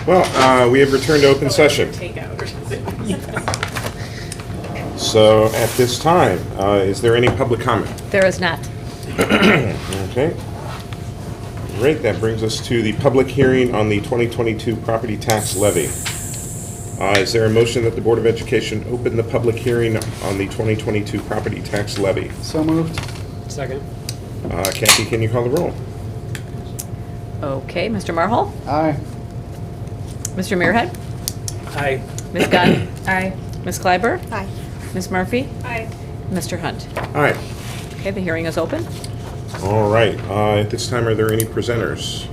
Well, we have returned to open session. Takeout or something. So at this time, is there any public comment? There is not. Okay. Great, that brings us to the public hearing on the 2022 property tax levy. Is there a motion that the Board of Education open the public hearing on the 2022 property tax levy? So moved. Second. Kathy, can you call the roll? Okay, Mr. Marhol? Aye. Mr. Muirhead? Aye. Ms. Gunn? Aye. Ms. Clyber? Aye. Ms. Murphy? Aye. Mr. Hunt? All right. Okay, the hearing is open. All right. At this time, are there any presenters?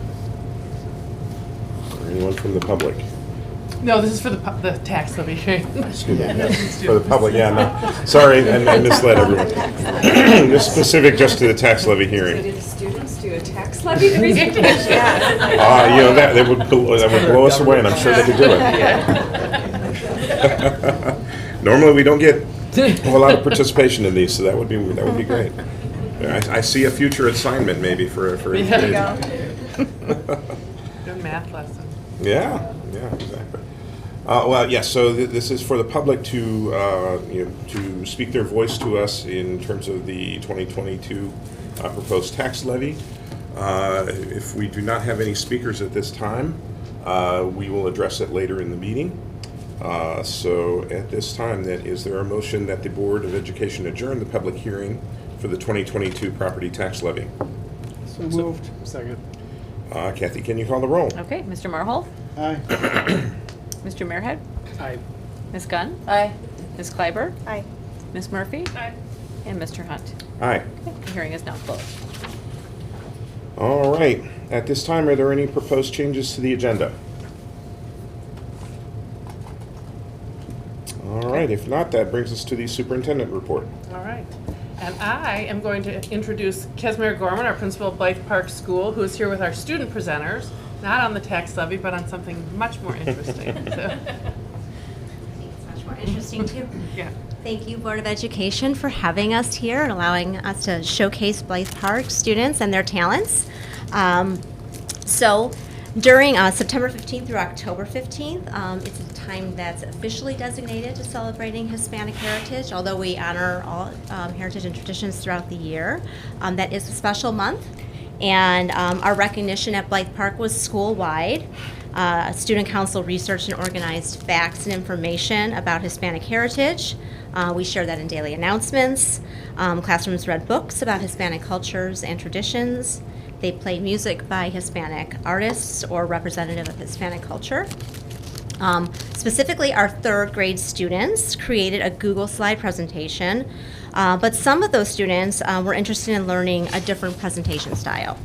Or anyone from the public? No, this is for the tax levy hearing. Excuse me. Yes. For the public, yeah, no. Sorry, I misled everyone. This is specific just to the tax levy So hearing. do the students do a tax levy presentation? That would blow us away, and I'm sure they could do it. Normally, we don't get a whole lot of participation in these, so that would be great. Yeah, I see a future assignment maybe for each There you grade. Good math lesson. Yeah, exactly. Well, yes, so this is for the public to, to speak their voice to us in terms of the 2022 proposed tax levy. If we do not have any speakers at this time, we will address it later in the meeting. So at this time, then, is there a motion that the Board of Education adjourn the public hearing for the 2022 property tax levy? So moved. Second. Kathy, can you call the roll? Okay, Mr. Marhol? Aye. Mr. Muirhead? Aye. Ms. Gunn? Aye. Ms. Clyber? Aye. Ms. Murphy? Aye. And Mr. Hunt? Aye. Okay, the hearing is now closed. All right. At this time, are there any proposed changes to the agenda? All right. If not, that brings us to the superintendent report. All right. And I am going to introduce Kesmere Gorman, our principal of Blythe Park School, who is here with our student presenters, not on the tax levy, but on something much more interesting. So, It's much more interesting too. yeah. Thank you, Board of Education, for having us here and allowing us to showcase Blythe Park students and their talents. So during September 15th through October 15th, it's a time that's officially designated to celebrating Hispanic heritage, although we honor all heritage and traditions throughout the year. That is a special month. And our recognition at Blythe Park was school-wide. Student Council researched and organized facts and information about Hispanic heritage. We share that in daily announcements. Classrooms read books about Hispanic cultures and traditions. They played music by Hispanic artists or representative of Hispanic culture. Specifically, our third grade students created a Google slide presentation, but some of those students were interested in learning a different presentation style.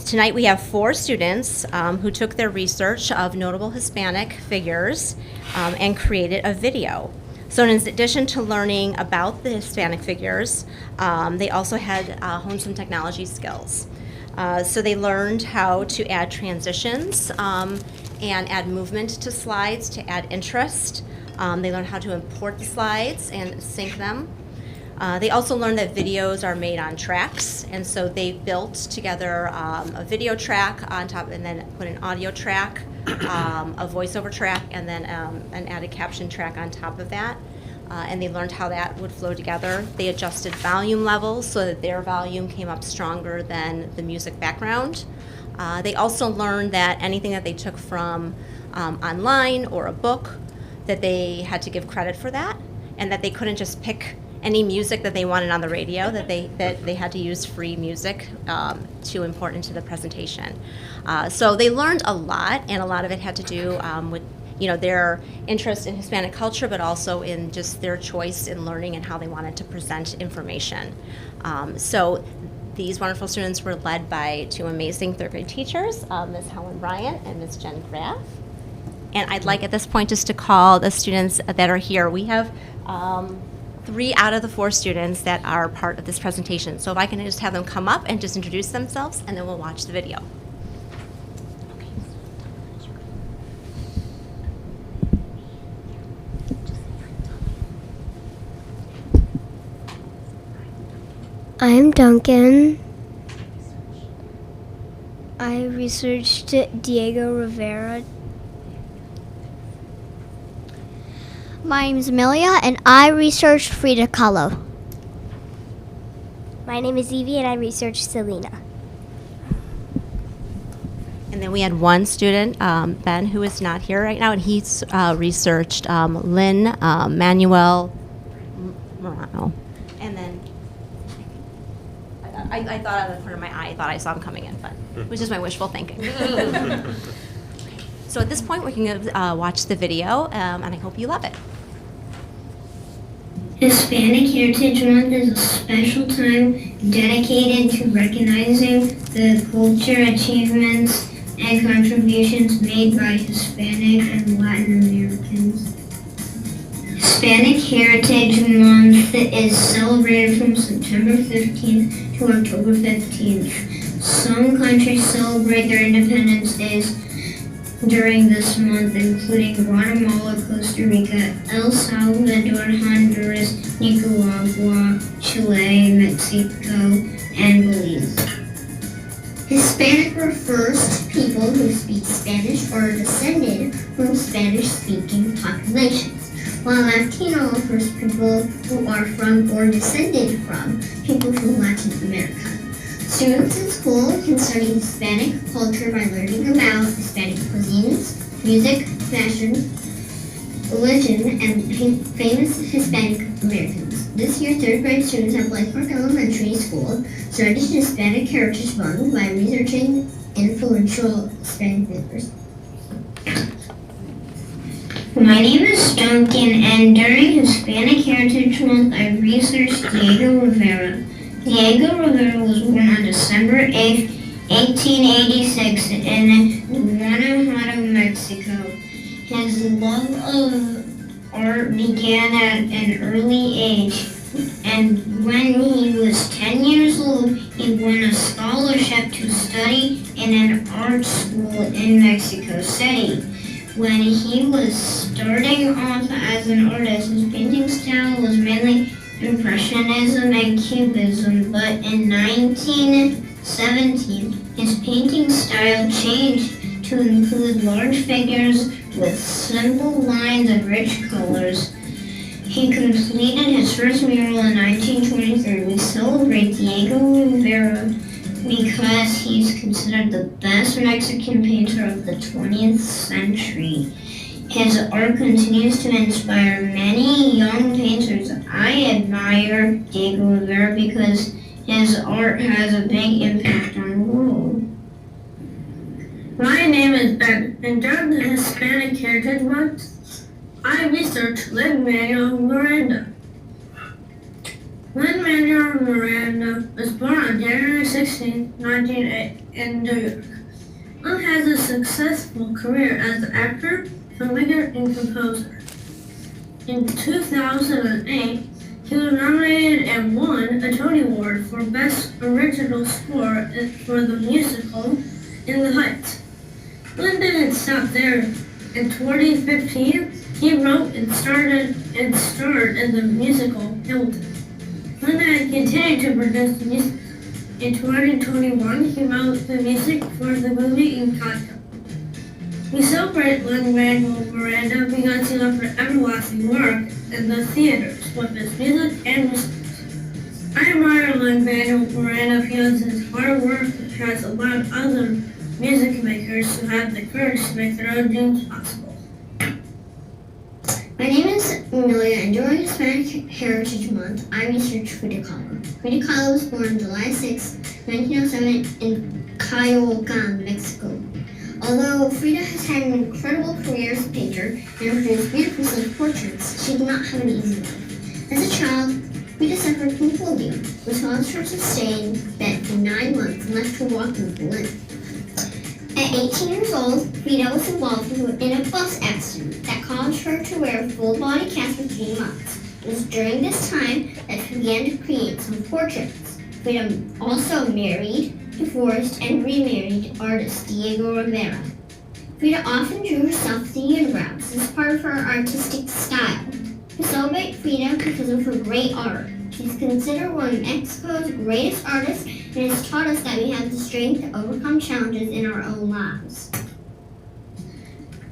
Tonight we have 4 students who took their research of notable Hispanic figures and created a video. So in addition to learning about the Hispanic figures, they also had honed some technology skills. So they learned how to add transitions and add movement to slides to add interest. They learned how to import the slides and sync them. They also learned that videos are made on tracks, and so they built together a video track on top and then put an audio track, a voiceover track, and then an added caption track on top of that. And they learned how that would flow together. They adjusted volume levels so that their volume came up stronger than the music background. They also learned that anything that they took from online or a book, that they had to give credit for that, and that they couldn't just pick any music that they wanted on the radio, that they had to use free music to import into the presentation. So they learned a lot, and a lot of it had to do with their interest in Hispanic culture, but also in just their choice in learning and how they wanted to present information. So these wonderful students were led by 2 amazing third grade teachers, Ms. Helen Bryant and Ms. Jen Graff. And I'd like at this point just to call the students that are here. We have 3 out of the 4 students that are part of this presentation. So if I can just have them come up and just introduce themselves, and then we'll watch the video. I'm Duncan. I researched Diego Rivera My name is Amelia, and I researched Frida Kahlo. My name is Evie, and I researched Selena. And then we had one student, Ben, who is not here right now, and he's researched Lynn Manuel Morano. And then I thought out of the corner of my eye, I thought I saw him coming in, but it was just my wishful thinking. So at this point, we can watch the video, and I hope you love it. Hispanic Heritage Month is a special time dedicated to recognizing the culture, achievements, and contributions made by Hispanic and Latin Americans. Hispanic Heritage Month is celebrated from September 15th to October 15th. Some countries celebrate their independence days during this month, including Guatemala, Costa Rica, El Salvador, Honduras, Nicaragua, Chile, Mexico, and Belize. Hispanic refers to people who speak Spanish or are descended from Spanish-speaking populations, while Latino refers to people who are from or descended from people from Latin America. Students in school can study Hispanic culture by learning about Hispanic cuisines, music, fashion, religion, and famous Hispanic Americans. This year, 3rd grade students at Blythe Park Elementary School started Hispanic Heritage Month by researching influential Hispanic figures. My name is Duncan, and during Hispanic Heritage Month, I researched Diego Rivera. Diego Rivera was born on December 8, 1886 in Guanajuato, Mexico. His love of art began at an early age, and when he was 10 years old, he won a scholarship to study in an art school in Mexico City. When he was starting off as an artist, his painting style was mainly Impressionism and Cubism, but in 1917, his painting style changed to include large figures with simple lines and rich colors. He completed his first mural in 1923. We celebrate Diego Rivera because he's considered the best Mexican painter of the 20th century. His art continues to inspire many young painters. I admire Diego Rivera because his art has a big impact on the world. My name is Ben, and during the Hispanic Heritage Month, I researched Lin-Manuel Miranda. Lin-Manuel Miranda was born on January 16, 1908 in New York. Lin has a successful career as an actor, filmmaker, and composer. In 2008, he was nominated and won a Tony Award for Best Original Score for the musical In the Heights. Lin didn't stop there. In 2015, he wrote and starred in the musical Hamilton. Lin had continued to produce music. In 2021, he wrote the music for the movie Encanto. We celebrate Lin-Manuel Miranda because he left an everlasting mark in the theaters with his music and research. I admire Lin-Manuel Miranda because his hard work has allowed other music makers to have the courage to make their own dreams possible. My name is Amelia, and during Hispanic Heritage Month, I researched Frida Kahlo. Frida Kahlo was born July 6, 1907 in Coyoacán, Mexico. Although Frida has had an incredible career as a painter and produced beautiful self-portraits, she did not have an easy life. As a child, Frida suffered from polio, which caused her to stay in bed for 9 months and left her walking with a limp. At 18 years old, Frida was involved in a bus accident that caused her to wear a full-body cast for 3 months. It was during this time that she began to create some portraits. Frida also married, divorced, and remarried artist Diego Rivera. Frida often drew herself with the unibrows as part of her artistic style. We celebrate Frida because of her great art. She's considered one of Mexico's greatest artists and has taught us that we have the strength to overcome challenges in our own lives.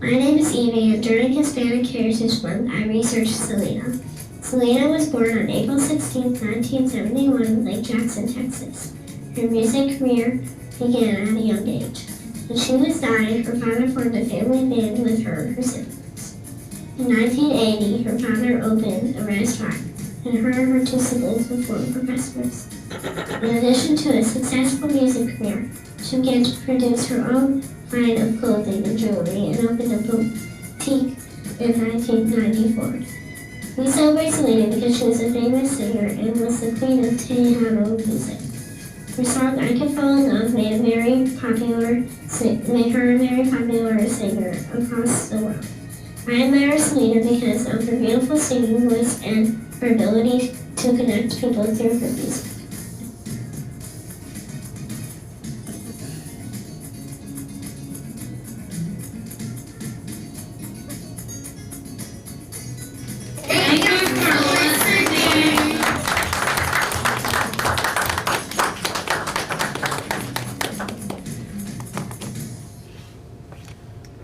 My name is Evie, and during Hispanic Heritage Month, I researched Selena. Selena was born on April 16, 1971 in Lake Jackson, Texas. Her music career began at a young age. When she was 9, her father formed a family band with her and her siblings. In 1980, her father opened a restaurant, and her and her 2 siblings performed for customers. In addition to a successful music career, she began to produce her own line of clothing and jewelry and opened a boutique in 1994. We celebrate Selena because she was a famous singer and was the queen of Tejano music. Her song "I Can Fall in Love" made her a very popular singer across the world. I admire Selena because of her beautiful singing voice and her ability to connect people through her music.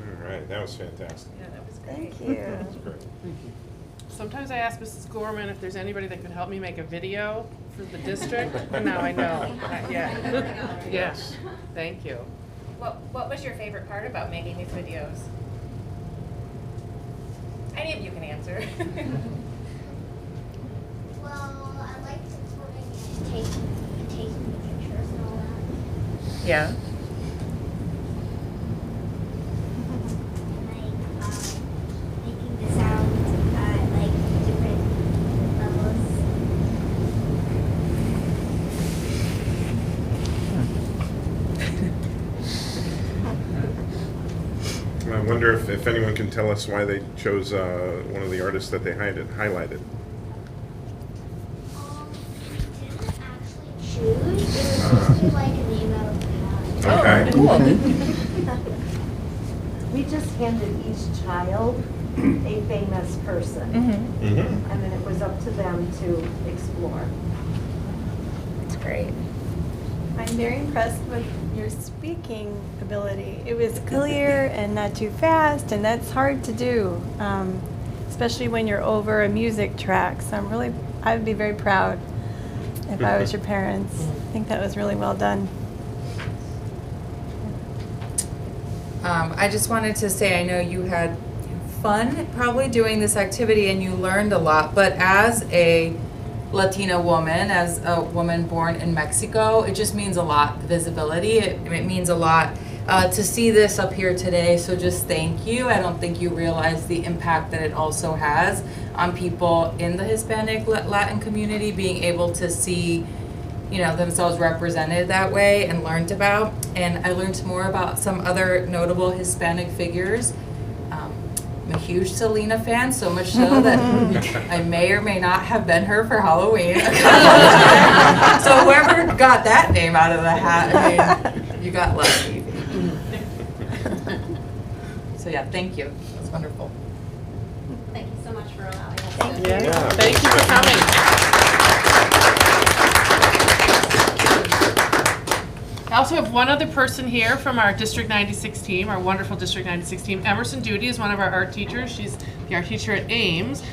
All right, that was fantastic. Yeah, that was great. Thank you. That was great. Sometimes I ask Mrs. Gorman if there's anybody that could help me make a video for the district, and now I know. Not yet. Yes, thank you. What was your favorite part about making these videos? Any of you can answer. Well, I like recording and taking the pictures and all that. Yeah. Making the sound at like different levels. I wonder if anyone can tell us why they chose one of the artists that they highlighted. We didn't actually choose. It was supposed to be like a name out of the hat. Okay. We just handed each child a famous person, Mm-hmm. and then it was up to them to explore. That's great. I'm very impressed with your speaking ability. It was clear and not too fast, and that's hard to do, especially when you're over a music track. So I would be very proud if I was your parents. I think that was really well done. I just wanted to say, I know you had fun probably doing this activity and you learned a lot, but as a Latina woman, as a woman born in Mexico, it just means a lot, visibility. It means a lot to see this up here today, so just thank you. I don't think you realize the impact that it also has on people in the Hispanic Latin community, being able to see themselves represented that way and learned about. And I learned more about some other notable Hispanic figures. I'm a huge Selena fan, so much so that I may or may not have been her for Halloween. So whoever got that name out of the hat, I mean, you got lucky. So yeah, thank you. That's wonderful. Thank you so much for allowing us Thank to. you. Yeah. Thank you for coming. I also have one other person here from our District 96 team, our wonderful District 96 team. Emerson Duty is one of our art teachers. She's the art teacher at Ames.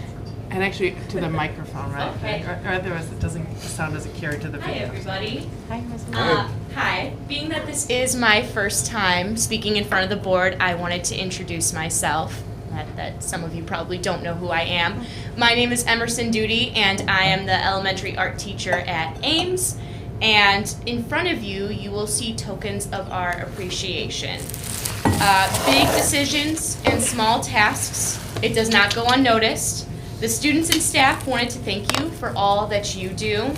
And actually, to the microphone, right? Okay. Or otherwise, the sound doesn't carry to the Hi, video. everybody. Hi, Ms. Hi. Being that this is my first time speaking in front of the board, I wanted to introduce myself. That some of you probably don't know who I am. My name is Emerson Duty, and I am the elementary art teacher at Ames. And in front of you, you will see tokens of our appreciation. Big decisions and small tasks, it does not go unnoticed. The students and staff wanted to thank you for all that you do.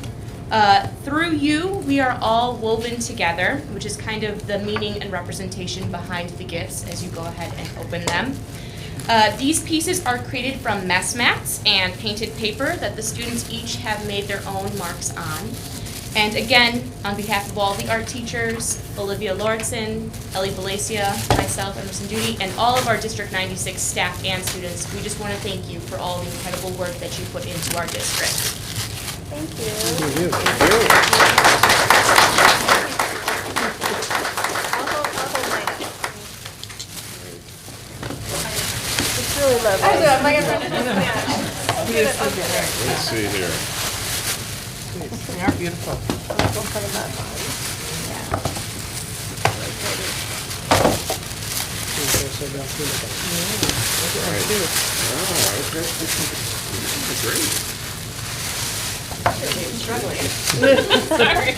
Through you, we are all woven together, which is kind of the meaning and representation behind the gifts as you go ahead and open them. These pieces are created from mess mats and painted paper that the students each have made their own marks on. And again, on behalf of all the art teachers, Olivia Lauritsen, Ellie Valencia, myself, Emerson Duty, and all of our District 96 staff and students, we just want to thank you for all the incredible work that you put into our district. Thank you. I'll hold mine up. love I it. do, I'm like, I'm running Let's see here. They are beautiful.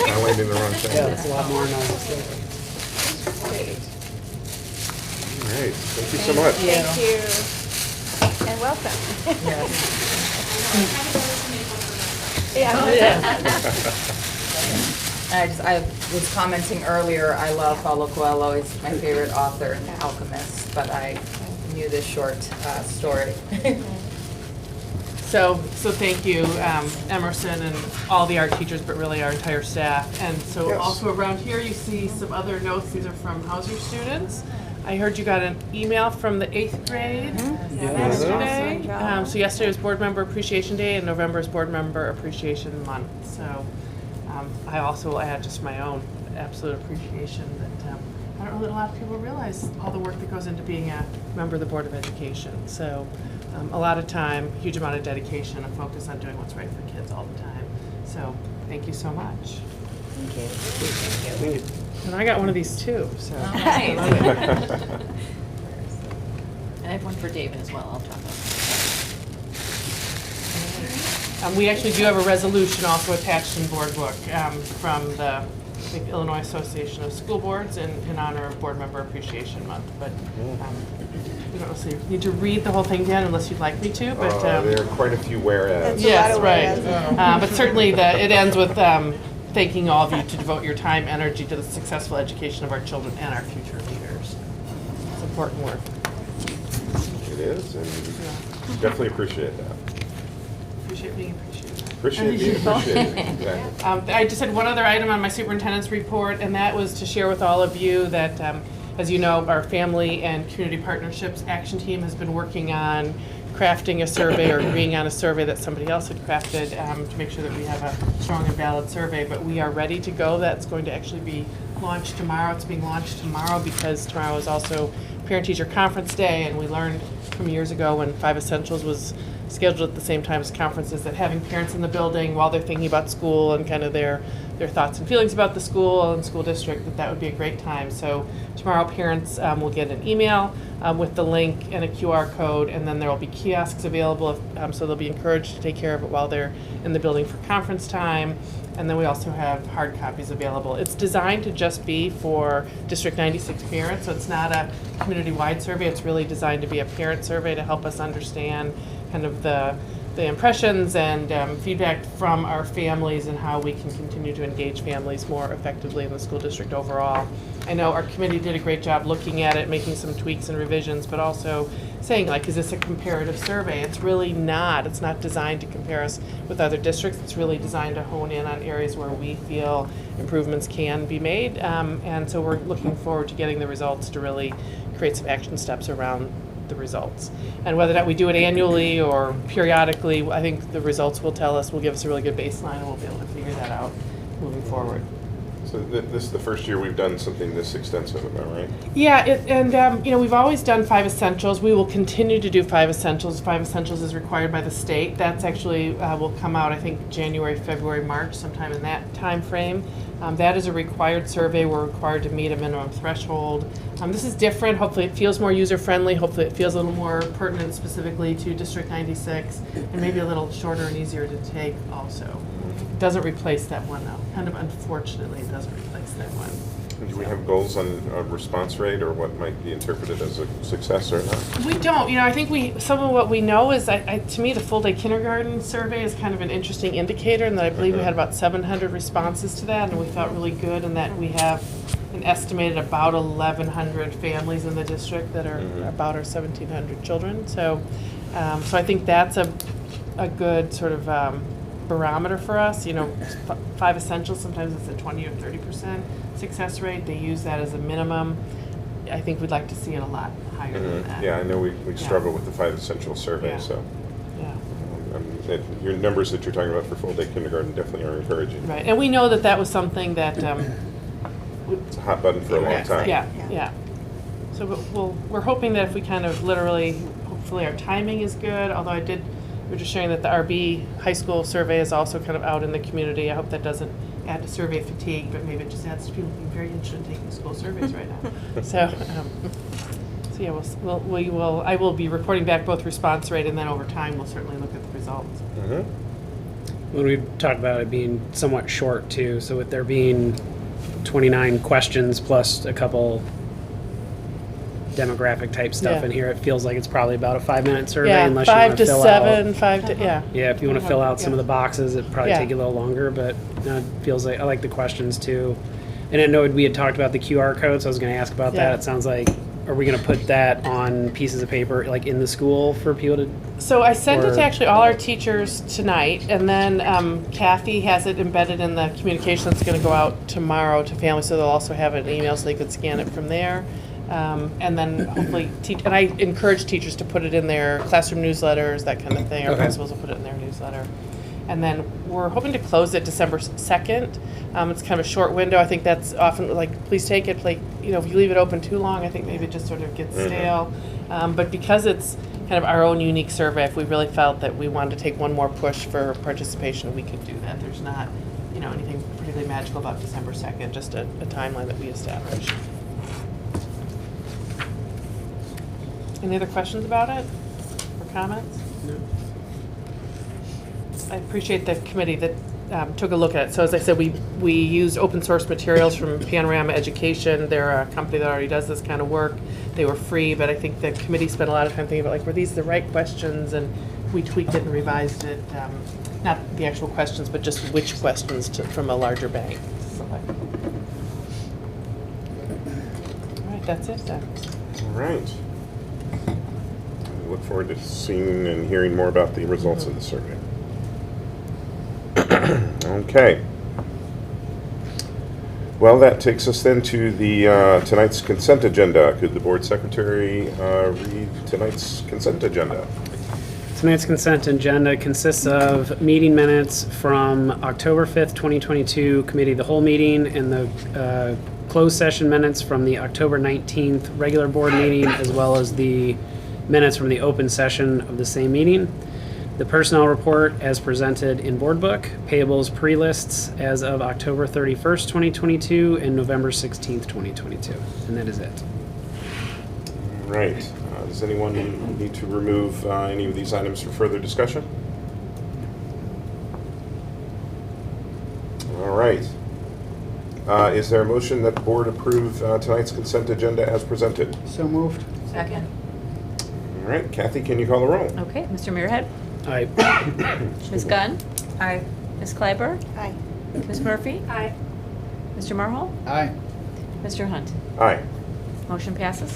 I went in the wrong thing. Yeah, it's a lot more than I was thinking. All right, thank you so much. Thank you. And welcome. I was commenting earlier, I love Paulo Coelho, he's my favorite author and alchemist, but I knew this short story. So thank you, Emerson and all the art teachers, but really our entire staff. And so Yes. also around here, you see some other notes. These are from Hauser students. I heard you got an email from the 8th grade yesterday. So yesterday was Board Member Appreciation Day, and November is Board Member Appreciation Month. So I also will add just my own absolute appreciation that I don't know that a lot of people realize all the work that goes into being a member of the Board of Education. So a lot of time, huge amount of dedication, and focus on doing what's right for kids all the time. So thank you so much. Thank you. Thank you. And I got one of these too, so. Nice. I have one for David as well, I'll drop it. We actually do have a resolution also attached in board book from the I think, Illinois Association of School Boards in honor of Board Member Appreciation Month. But we don't necessarily need to read the whole thing again unless you'd like me to. But There are quite a few whereas. That's a lot yes, of right. whereas. But certainly it ends with thanking all of you to devote your time, energy to the successful education of our children and our future leaders. It's important work. It is, and we definitely appreciate that. Appreciate being appreciated. Appreciate being appreciated, exactly. I just had one other item on my superintendent's report, and that was to share with all of you that, as you know, our Family and Community Partnerships Action Team has been working on crafting a survey or agreeing on a survey that somebody else had crafted to make sure that we have a strong and valid survey. But we are ready to go. That's going to actually be launched tomorrow. It's being launched tomorrow because tomorrow is also Parent-Teacher Conference Day, and we learned from years ago when 5 Essentials was scheduled at the same time as conferences that having parents in the building while they're thinking about school and kind of their thoughts and feelings about the school and school district, that would be a great time. So tomorrow parents will get an email with the link and a QR code, and then there will be kiosks available, so they'll be encouraged to take care of it while they're in the building for conference time. And then we also have hard copies available. It's designed to just be for District 96 parents, so it's not a community-wide survey. It's really designed to be a parent survey to help us understand kind of the impressions and feedback from our families and how we can continue to engage families more effectively in the school district overall. I know our committee did a great job looking at it, making some tweaks and revisions, but also saying, like, is this a comparative survey? It's really not. It's not designed to compare us with other districts. It's really designed to hone in on areas where we feel improvements can be made. And so we're looking forward to getting the results to really create some action steps around the results. And whether or not we do it annually or periodically, I think the results will tell us, will give us a really good baseline, and we'll be able to figure that out moving forward. So this is the first year we've done something this extensive, am I right? Yeah, we've always done 5 Essentials. We will continue to do 5 Essentials. 5 Essentials is required by the state. That's actually will come out, I think, January, February, March, sometime in that time frame. That is a required survey. We're required to meet a minimum threshold. This is different. Hopefully it feels more user-friendly. Hopefully it feels a little more pertinent specifically to District 96, and maybe a little shorter and easier to take also. It doesn't replace that one, though. Kind of unfortunately, it doesn't replace that one. Do we have goals on a response rate or what might be interpreted as a success or not? We don't. I think some of what we know is, to me, the full day kindergarten survey is kind of an interesting indicator, and that I believe we had about 700 responses to that, and we felt really good in that we have an estimated about 1,100 families in the district that are about our 1,700 children. So I think that's a good sort of barometer for us. 5 Essentials, sometimes it's a 20 or 30% success rate. They use that as a minimum. I think we'd like to see it a lot higher than that. Yeah, I know we struggle with the 5 Essential survey, Yeah. so. Yeah. Your numbers that you're talking about for full day kindergarten definitely are encouraging. Right, and we know that was something that It's a hot button for a long time. Yeah. So we're hoping that if we kind of literally, hopefully our timing is good, although we were just sharing that the RB high school survey is also kind of out in the community. I hope that doesn't add to survey fatigue, but maybe it just adds to people being very interested in taking school surveys right now. So yeah, I will be reporting back both response rate and then over time we'll certainly look at the results. Mhm. When we talked about it being somewhat short too, so with there being 29 questions plus a couple demographic type stuff Yeah. in here, it feels like it's probably about a 5-minute survey Yeah, unless you 5 want to to fill 7, out. 5 to, yeah. Yeah, if you want to fill out some of the boxes, it'd probably Yeah. take you a little longer, but it feels like I like the questions too. And I know we had talked about the QR code, so I was going to ask about Yeah. that. It sounds like, are we going to put that on pieces of paper, like in the school for people to? So I sent it Or- to actually all our teachers tonight, and then Kathy has it embedded in the communication that's going to go out tomorrow to families, so they'll also have it in email so they could scan it from there. And then hopefully, and I encourage teachers to put it in their classroom newsletters, that kind of thing. Our Okay. principals will put it in their newsletter. And then we're hoping to close it December 2nd. It's kind of a short window. I think that's often like, please take it. Like, you know, if you leave it open too long, I think maybe it just sort of gets stale. But because it's kind of our own unique survey, if we really felt that we wanted to take one more push for participation, we could do that. There's not, you know, anything particularly magical about December 2nd, just a timeline that we established. Any other questions about it or comments? No. I appreciate the committee that took a look at it. So as I said, we used open source materials from Panorama Education. They're a company that already does this kind of work. They were free, but I think the committee spent a lot of time thinking about, like, were these the right questions? And we tweaked it and revised it. Not the actual questions, but just which questions from a larger bank. Select. All right, that's it then. All right. I look forward to seeing and hearing more about the results of the survey. Okay. Well, that takes us then to the tonight's consent agenda. Could the board secretary read tonight's consent agenda? Tonight's consent agenda consists of meeting minutes from October 5th, 2022 committee of the whole meeting, and the closed session minutes from the October 19th regular board meeting, as well as the minutes from the open session of the same meeting. The personnel report as presented in board book, payables pre-lists as of October 31st, 2022 and November 16th, 2022. And that is it. Right. Does anyone need to remove any of these items for further discussion? All right. Is there a motion that the board approve tonight's consent agenda as presented? So moved. Second. All right. Kathy, can you call the roll? Okay, Mr. Muirhead? Aye. Ms. Gunn? Aye. Ms. Kleiber? Aye. Ms. Murphy? Aye. Mr. Marhol? Aye. Mr. Hunt? Aye. Motion passes.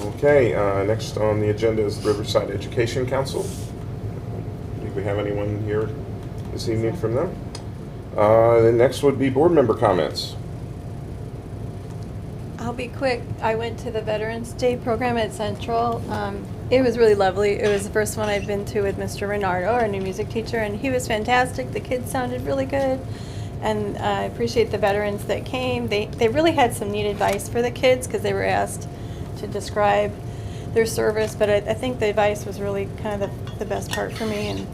Okay, next on the agenda is the Riverside Education Council. Do we have anyone here this evening from them? The next would be board member comments. I'll be quick. I went to the Veterans Day program at Central. It was really lovely. It was the first one I've been to with Mr. Renardo, our new music teacher, and he was fantastic. The kids sounded really good, and I appreciate the veterans that came. They really had some neat advice for the kids because they were asked to describe their service, but I think the advice was really kind of the best part for me. And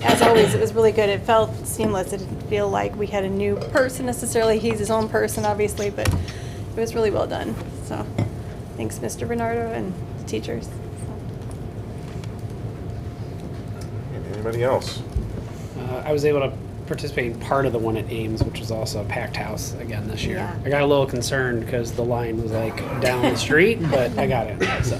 as always, it was really good. It felt seamless. It didn't feel like we had a new person necessarily. He's his own person, obviously, but it was really well done. So thanks, Mr. Bernardo and the teachers. Anybody else? I was able to participate in part of the one at Ames, which was also a packed house again this year. Yeah. I got a little concerned because the line was like down the street, but I got in, so.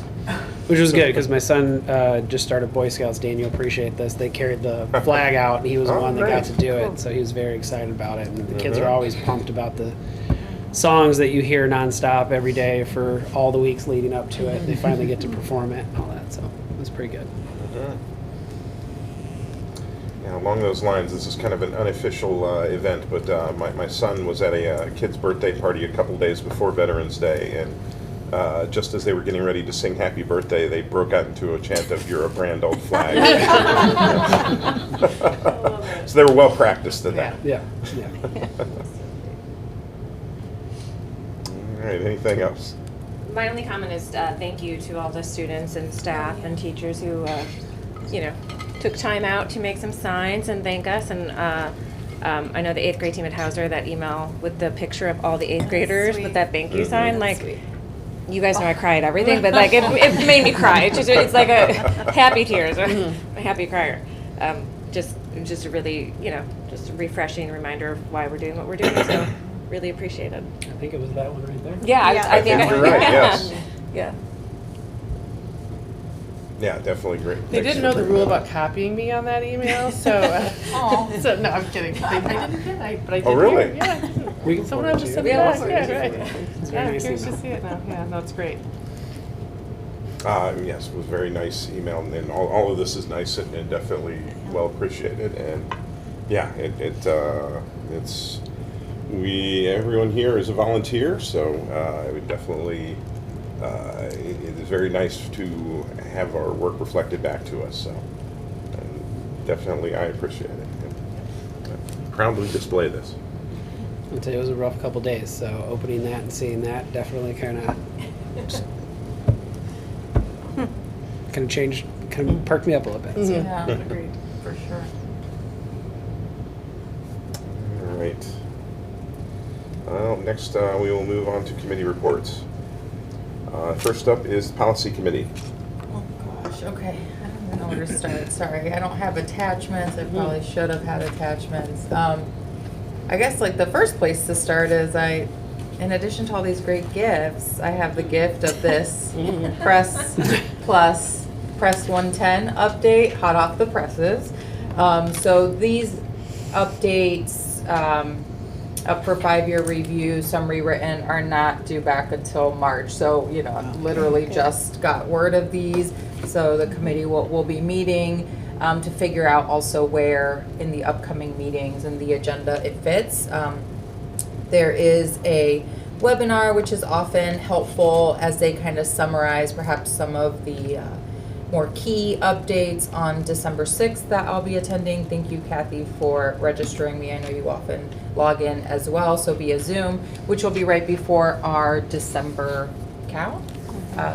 Which was good because my son just started Boy Scouts. Dan, you'll appreciate this. They carried the flag out, and he was the Oh, one that got great. to do it. So he was very excited about it. And the kids are always pumped about the songs that you hear nonstop every day for all the weeks leading up to it. They finally get to perform it and all that. So it was pretty good. Yeah, along those lines, this is kind of an unofficial event, but my son was at a kid's birthday party a couple days before Veterans Day, and just as they were getting ready to sing Happy Birthday, they broke out into a chant of "You're a grand old flag." So they were well practiced at that. Yeah. All right, anything else? My only comment is thank you to all the students and staff and teachers who, took time out to make some signs and thank us. And I know the 8th grade team at Hauser, that email with the picture of all the 8th graders with that thank you sign, like, you guys know I cry at everything, but like it made me cry. It's like a happy tears, a happy crier. Just a really, just a refreshing reminder of why we're doing what we're doing. So really appreciate it. I think it was that one right there. Yeah, I think you're right, yes. Yeah. Yeah, definitely great. They Thanks didn't know for the bringing rule that about copying me on that email, so, so no, I'm kidding. I didn't get it, but I did. Oh, really? hear- Yeah, I did. We can Someone forward else it just to you. sent it back, Yeah, yeah, right. It's Yeah, very I'm nice curious to email. see it now, yeah, no, it's great. Yes, it was a very nice email, and all of this is nice and definitely well appreciated. And yeah, it's everyone here is a volunteer, so we definitely it is very nice to have our work reflected back to us. So definitely, I appreciate it. And proudly display this. I'll tell you, it was a rough couple days, so opening that and seeing that definitely kind of changed, kind of perked me up a little bit. So. Yeah, agreed, for sure. All right. Well, next we will move on to committee reports. First up is Policy Committee. Oh, gosh, okay. I don't even know where to start. Sorry, I don't have attachments. I probably should have had attachments. I guess like the first place to start is in addition to all these great gifts, I have the gift of this Press Plus Press 110 update, hot off the presses. So these updates up for 5-year review, some rewritten, are not due back until March. So, literally just got word of these. So the committee will be meeting to figure out also where in the upcoming meetings and the agenda it fits. There is a webinar which is often helpful as they kind of summarize perhaps some of the more key updates on December 6th that I'll be attending. Thank you, Kathy, for registering me. I know you often log in as well, so via Zoom, which will be right before our December COW.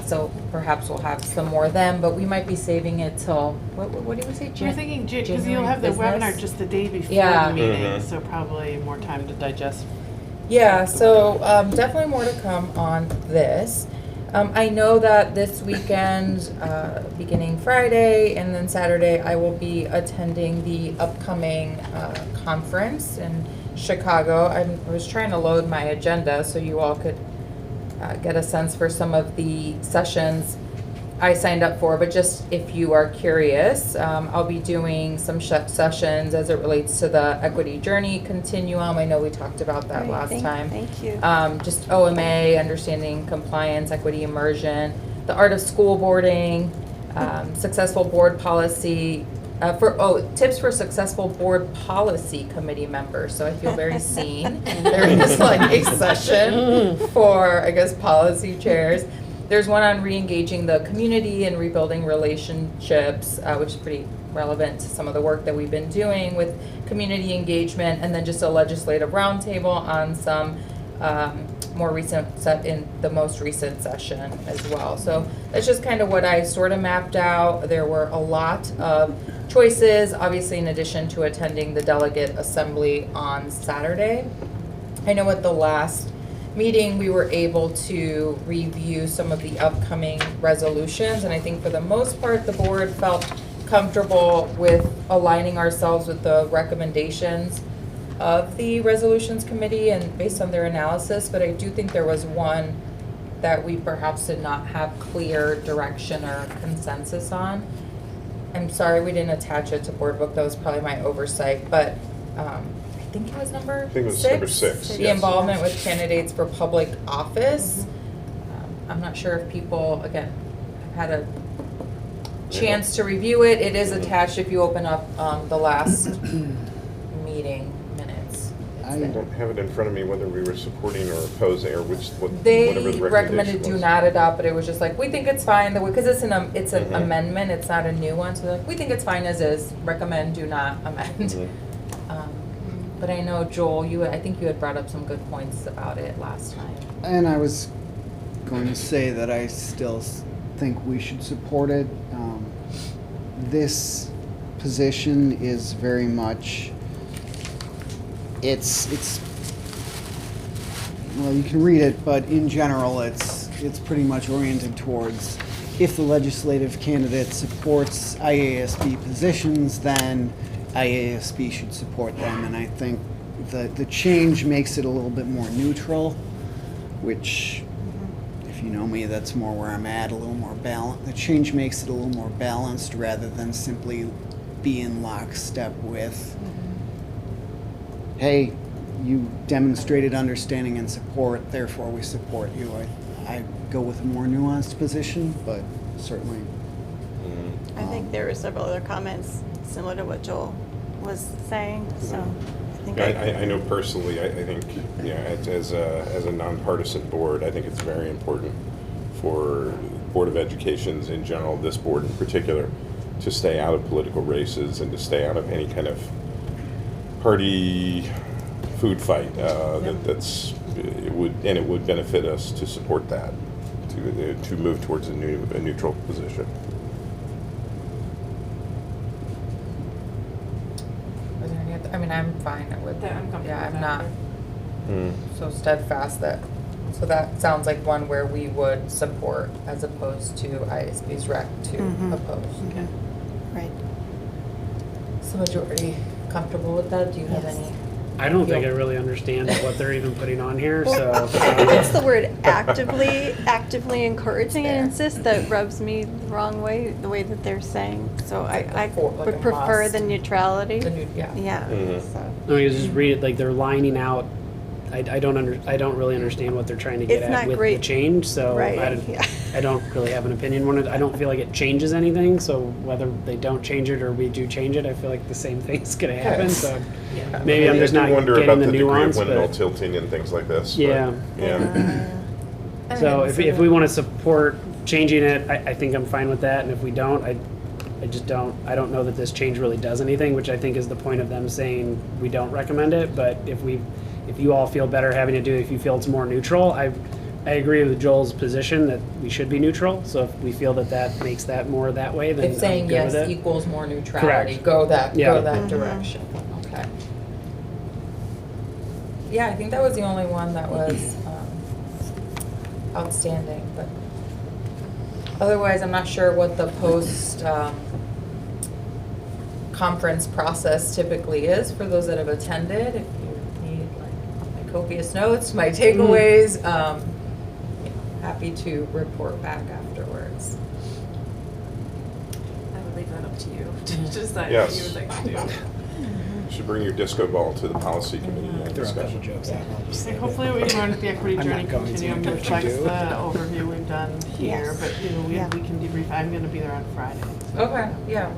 So perhaps we'll have some more then, but we might be saving it till, what do we say? We're thinking, because you'll January have the business? webinar just the day before Yeah. the meeting, Mhm. so probably more time to digest. Yeah, so definitely more to come on this. I know that this weekend, beginning Friday and then Saturday, I will be attending the upcoming conference in Chicago. I was trying to load my agenda so you all could get a sense for some of the sessions I signed up for, but just if you are curious, I'll be doing some sessions as it relates to the equity journey continuum. I know we talked about that last time. Thank you. Just OMA, understanding compliance, equity immersion, the art of school boarding, successful board policy, tips for successful board policy committee members. So I feel very seen. There is like a session for, I guess, policy chairs. There's one on re-engaging the community and rebuilding relationships, which is pretty relevant to some of the work that we've been doing with community engagement, and then just a legislative roundtable on some in the most recent session as well. So that's just kind of what I sort of mapped out. There were a lot of choices, obviously in addition to attending the delegate assembly on Saturday. I know at the last meeting, we were able to review some of the upcoming resolutions, and I think for the most part, the board felt comfortable with aligning ourselves with the recommendations of the resolutions committee and based on their analysis, but I do think there was one that we perhaps did not have clear direction or consensus on. I'm sorry we didn't attach it to board book, that was probably my oversight, but I think it was number 6. I think it was number 6, The yes. involvement with candidates for public office. I'm not sure if people, again, have had a chance to review it. It is attached if you open up the last meeting minutes. I don't have it in front of me whether we were supporting or opposing or whatever They the recommendation recommended do was. not adopt, but it was just like, we think it's fine, because it's an Mhm. amendment, it's not a new one, so like, we think it's fine as is, recommend do not amend. Mhm. But I know, Joel, I think you had brought up some good points about it last time. And I was going to say that I still think we should support it. This position is very much, it's well, you can read it, but in general, it's pretty much oriented towards if the legislative candidate supports IASB positions, then IASB should support them. And I think the change makes it a little bit more neutral, which, if you know me, that's more where I'm at, a little more balanced. The change makes it a little more balanced rather than simply be in lockstep with, hey, you demonstrated understanding and support, therefore we support you. I go with a more nuanced position, but certainly. I think there were several other comments similar to what Joel was saying, so I think I know personally, I think, as a nonpartisan board, I think it's very important for Board of Educations in general, this board in particular, to stay out of political races and to stay out of any kind of party food fight. It would benefit us to support that, to move towards a neutral position. Was there any other, I mean, I'm fine with that. I'm comfortable I'm with not that. so steadfast that, so that sounds like one where we would support as opposed to ISB's rec to oppose. Okay. Right. So majority comfortable with that? Do you have any? I don't think I really understand what they're even putting on here, so. It's the word actively encouraging and insist that rubs me the wrong way, the way that they're saying. So I would prefer the neutrality. Yeah. Yeah. So. No, you just read it like they're lining out. I don't really understand what they're trying to get It's at not with great. the change. So Right, I don't really have an opinion on it. I don't feel like it changes anything. So whether they don't change it or we do change it, I feel like the same thing's going to happen. So maybe I'm just not wonder getting about the degree nuance. of windmill But tilting and things like this. yeah. So if we want to support changing it, I think I'm fine with that. And if we don't, I just don't. I don't know that this change really does anything, which I think is the point of them saying we don't recommend it. But if you all feel better having to do it, if you feel it's more neutral, I agree with Joel's position that we should be neutral. So if we feel that makes that more that way, then If saying I'm good yes with it. equals more neutrality, Correct. go that Yeah. direction. Okay. Yeah, I think that was the only one that was outstanding, but otherwise I'm not sure what the post conference process typically is for those that have attended. If you need like my copious notes, my takeaways, happy to report back afterwards. I would leave that up to you to decide Yes. what you would like to do. You should bring your disco ball to the policy committee discussion. And hopefully what we learned at the Equity I'm Journey not going to, Continuum but you reflects do. the overview we've done here, Yes. but we can debrief. I'm gonna be there on Friday. Okay, yeah.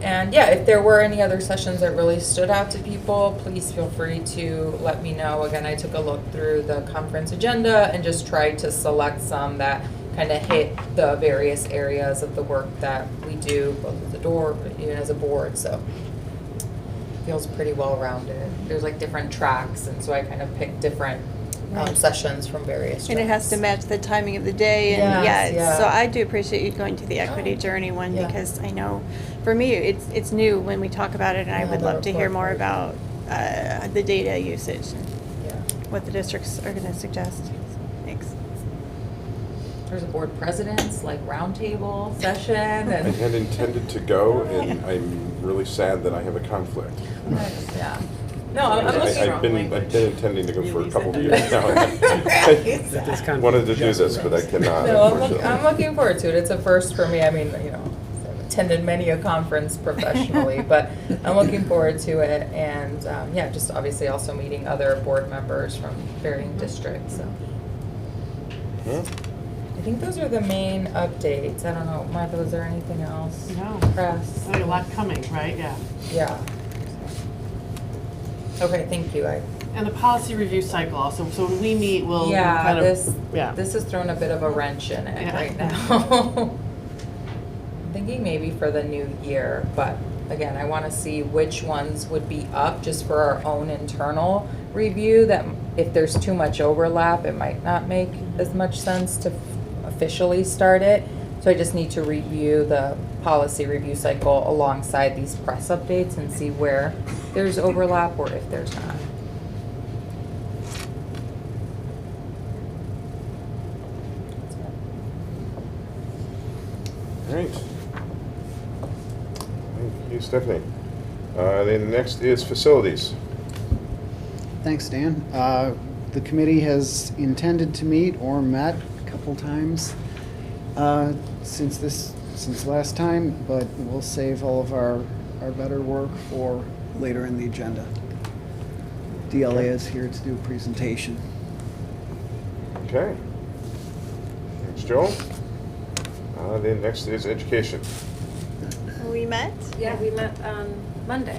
And yeah, if there were any other sessions that really stood out to people, please feel free to let me know. Again, I took a look through the conference agenda and just tried to select some that kind of hit the various areas of the work that we do, both as a door, but even as a board, so. Feels pretty well-rounded. There's like different tracks, and so I kind of picked different sessions from various tracks. And it has to match the timing of the day, and so I do appreciate you going to the Equity Journey one, because I know, for me, it's new when we talk about it, and I would love to hear more about the data usage and what the districts are going to suggest. So, thanks. There's a board president's like roundtable session, I and had intended to go, and I'm really sad that I have a conflict. yeah. No, I'm looking. I've been intending to go for a couple of years now. This I wanted to do this, but I cannot. No, unfortunately. I'm looking forward to it. It's a first for me. I mean, I've attended many a conference professionally, but I'm looking forward to it. And just obviously also meeting other board members from varying districts. So I think those are the main updates. I don't know, Martha, was there anything else? No. Press? A lot coming, right? Yeah. Yeah. Okay, thank you. And the policy review cycle also. So when we meet, we'll Yeah, kind of this has thrown a bit of a wrench in it right now. I'm thinking maybe for the new year, but again, I want to see which ones would be up just for our own internal review, that if there's too much overlap, it might not make as much sense to officially start it. So I just need to review the policy review cycle alongside these press updates and see where there's overlap or if there's not. All right. Thank you, Stephanie. Then next is facilities. Thanks, Dan. The committee has intended to meet or met a couple times since last time, but we'll save all of our better work for later in the agenda. DLA is here to do a presentation. Okay. Thanks, Joel. Then next is education. We met? Yeah, we met on Monday.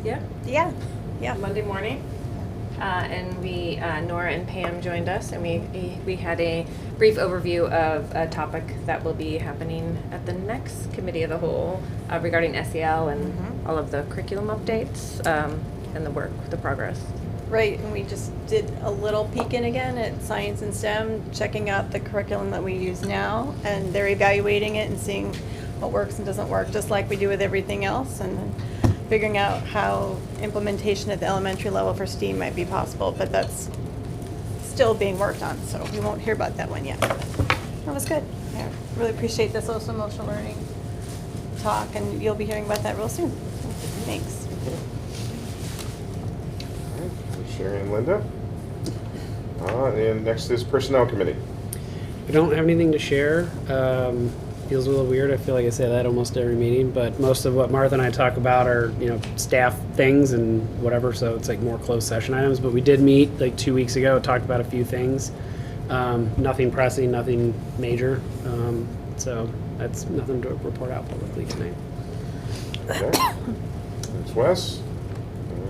Yeah? Yeah. Yeah. Monday morning. And we, Nora and Pam joined us, and we had a brief overview of a topic that will be happening at the next committee of the whole regarding SEL and all of the curriculum updates and the work, the progress. Right, and we just did a little peek in again at science and STEM, checking out the curriculum that we use now, and they're evaluating it and seeing what works and doesn't work, just like we do with everything else, and then figuring out how implementation at the elementary level for STEAM might be possible, but that's still being worked on, so we won't hear about that one yet. That was good. I really appreciate the social emotional learning talk, and you'll be hearing about that real soon. Thanks. Sherry and Linda. And next is Personnel Committee. I don't have anything to share. Feels a little weird. I feel like I say that almost every meeting, but most of what Martha and I talk about are, staff things and whatever, so it's like more closed session items. But we did meet like 2 weeks ago, talked about a few things. Nothing pressing, nothing major. So that's nothing to report out publicly tonight. Okay. Thanks, Wes.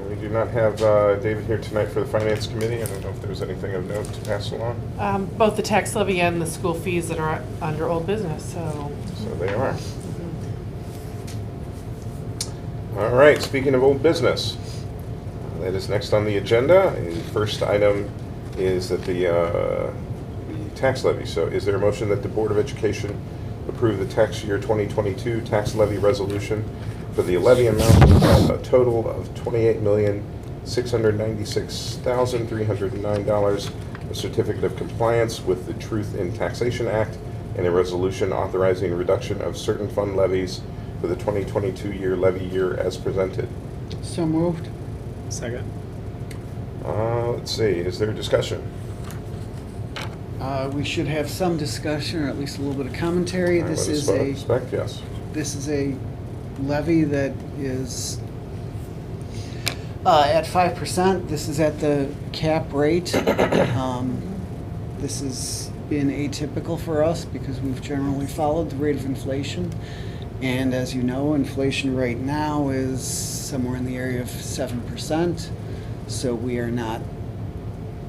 We do not have David here tonight for the Finance Committee. I don't know if there's anything of note to pass along. Both the tax levy and the school fees that are under old business, so. So they are. All right, speaking of old business, that is next on the agenda. The first item is that the tax levy. So is there a motion that the Board of Education approve the tax year 2022 tax levy resolution for the levy amount of a total of $28,696,309, a certificate of compliance with the Truth in Taxation Act, and a resolution authorizing reduction of certain fund levies for the 2022 levy year as presented. So moved. Second. Let's see, is there discussion? We should have some discussion, or at least a little bit of commentary. This is a levy that is at 5%. This is at the cap rate. This has been atypical for us because we've generally followed the rate of inflation. And as you know, inflation right now is somewhere in the area of 7%. So we are not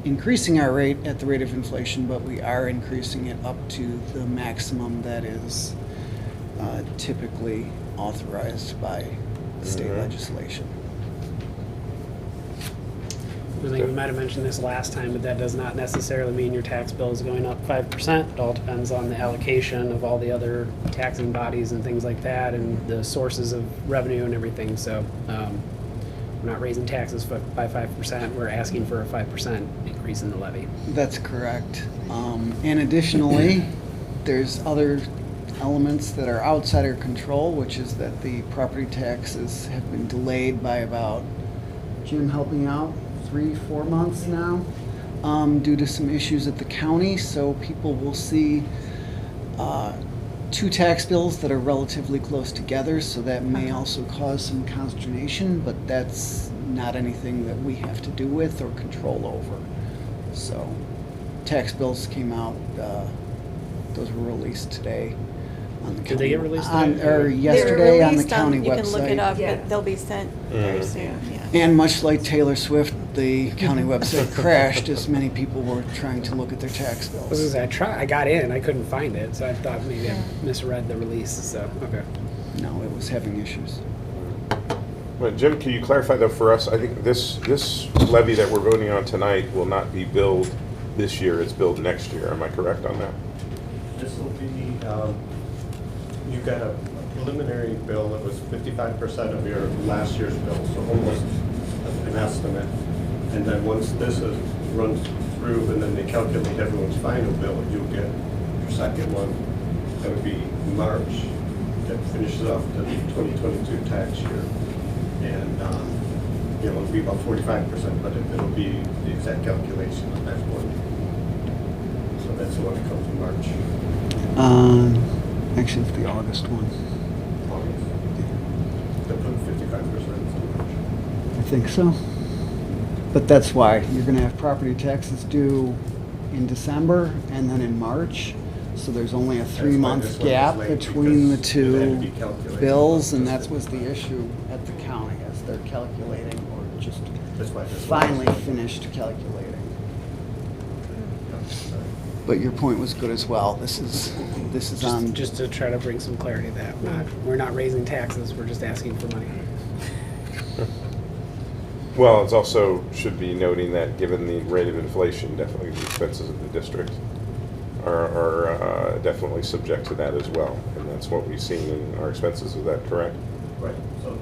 increasing our rate at the rate of inflation, but we are increasing it up to the maximum that is typically authorized by state legislation. I think we might have mentioned this last time, but that does not necessarily mean your tax bill is going up 5%. It all depends on the allocation of all the other taxing bodies and things like that, and the sources of revenue and everything. So we're not raising taxes by 5%. We're asking for a 5% increase in the levy. That's correct. And additionally, there's other elements that are outside our control, which is that the property taxes have been delayed by about, Jim, help me out, 3-4 months now, due to some issues at the county. So people will see two tax bills that are relatively close together, so that may also cause some consternation, but that's not anything that we have to do with or control over. So tax bills came out, those were released today on the county. Did they get released or yesterday on the county website. You can look it up, but they'll be sent very soon. Yeah. And much like Taylor Swift, the county website crashed as many people were trying to look at their tax bills. I got in, I couldn't find it, so I thought maybe I misread the release. So okay. No, it was having issues. Well, Jim, can you clarify though for us? I think this levy that we're voting on tonight will not be billed this year. It's billed next year. Am I correct on that? This will be, you got a preliminary bill that was 55% of your last year's bill, so almost an estimate. And then once this runs through and then they calculate everyone's final bill, you'll get your second one. That would be March. That finishes off the 2022 tax year. And, it'll be about 45%, but it'll be the exact calculation of that one. So that's the one that comes in March. Actually, it's the August one. They put 55% in March. I think so. But that's why you're going to have property taxes due in December and then in March. So there's only a why 3-month this one gap was late, between the because it had to two be calculated. bills, and that was the issue at the county, as they're calculating or just That's why this one was finally late. finished calculating. But your point was good as well. This is on. Just to try to bring some clarity to that. We're not raising taxes, we're just asking for money. Well, it's also should be noting that given the rate of inflation, definitely the expenses of the district are definitely subject to that as well. And that's what we've seen in our expenses. Is that correct? Right, so the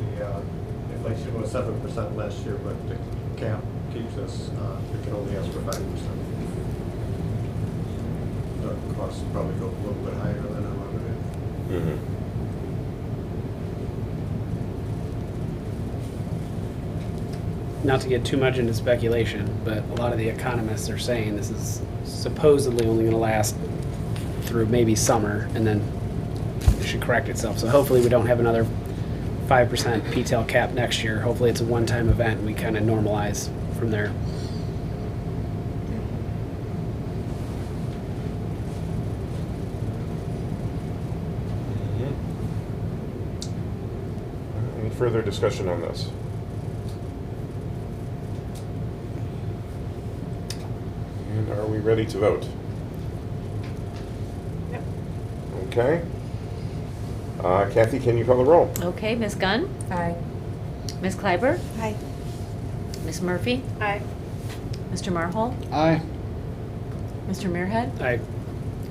inflation was 7% last year, but the cap keeps us, we can only ask for 5%. The costs probably go a little bit higher than our revenue. Mm-hmm. Not to get too much into speculation, but a lot of the economists are saying this is supposedly only going to last through maybe summer, and then it should correct itself. So hopefully we don't have another 5% PTEL cap next year. Hopefully it's a one-time event and we kind of normalize from there. Any further discussion on this? And are we ready to vote? Yep. Okay. Kathy, can you call the roll? Okay, Ms. Gunn? Aye. Ms. Kleiber? Aye. Ms. Murphy? Aye. Mr. Marhold? Aye. Mr. Muirhead? I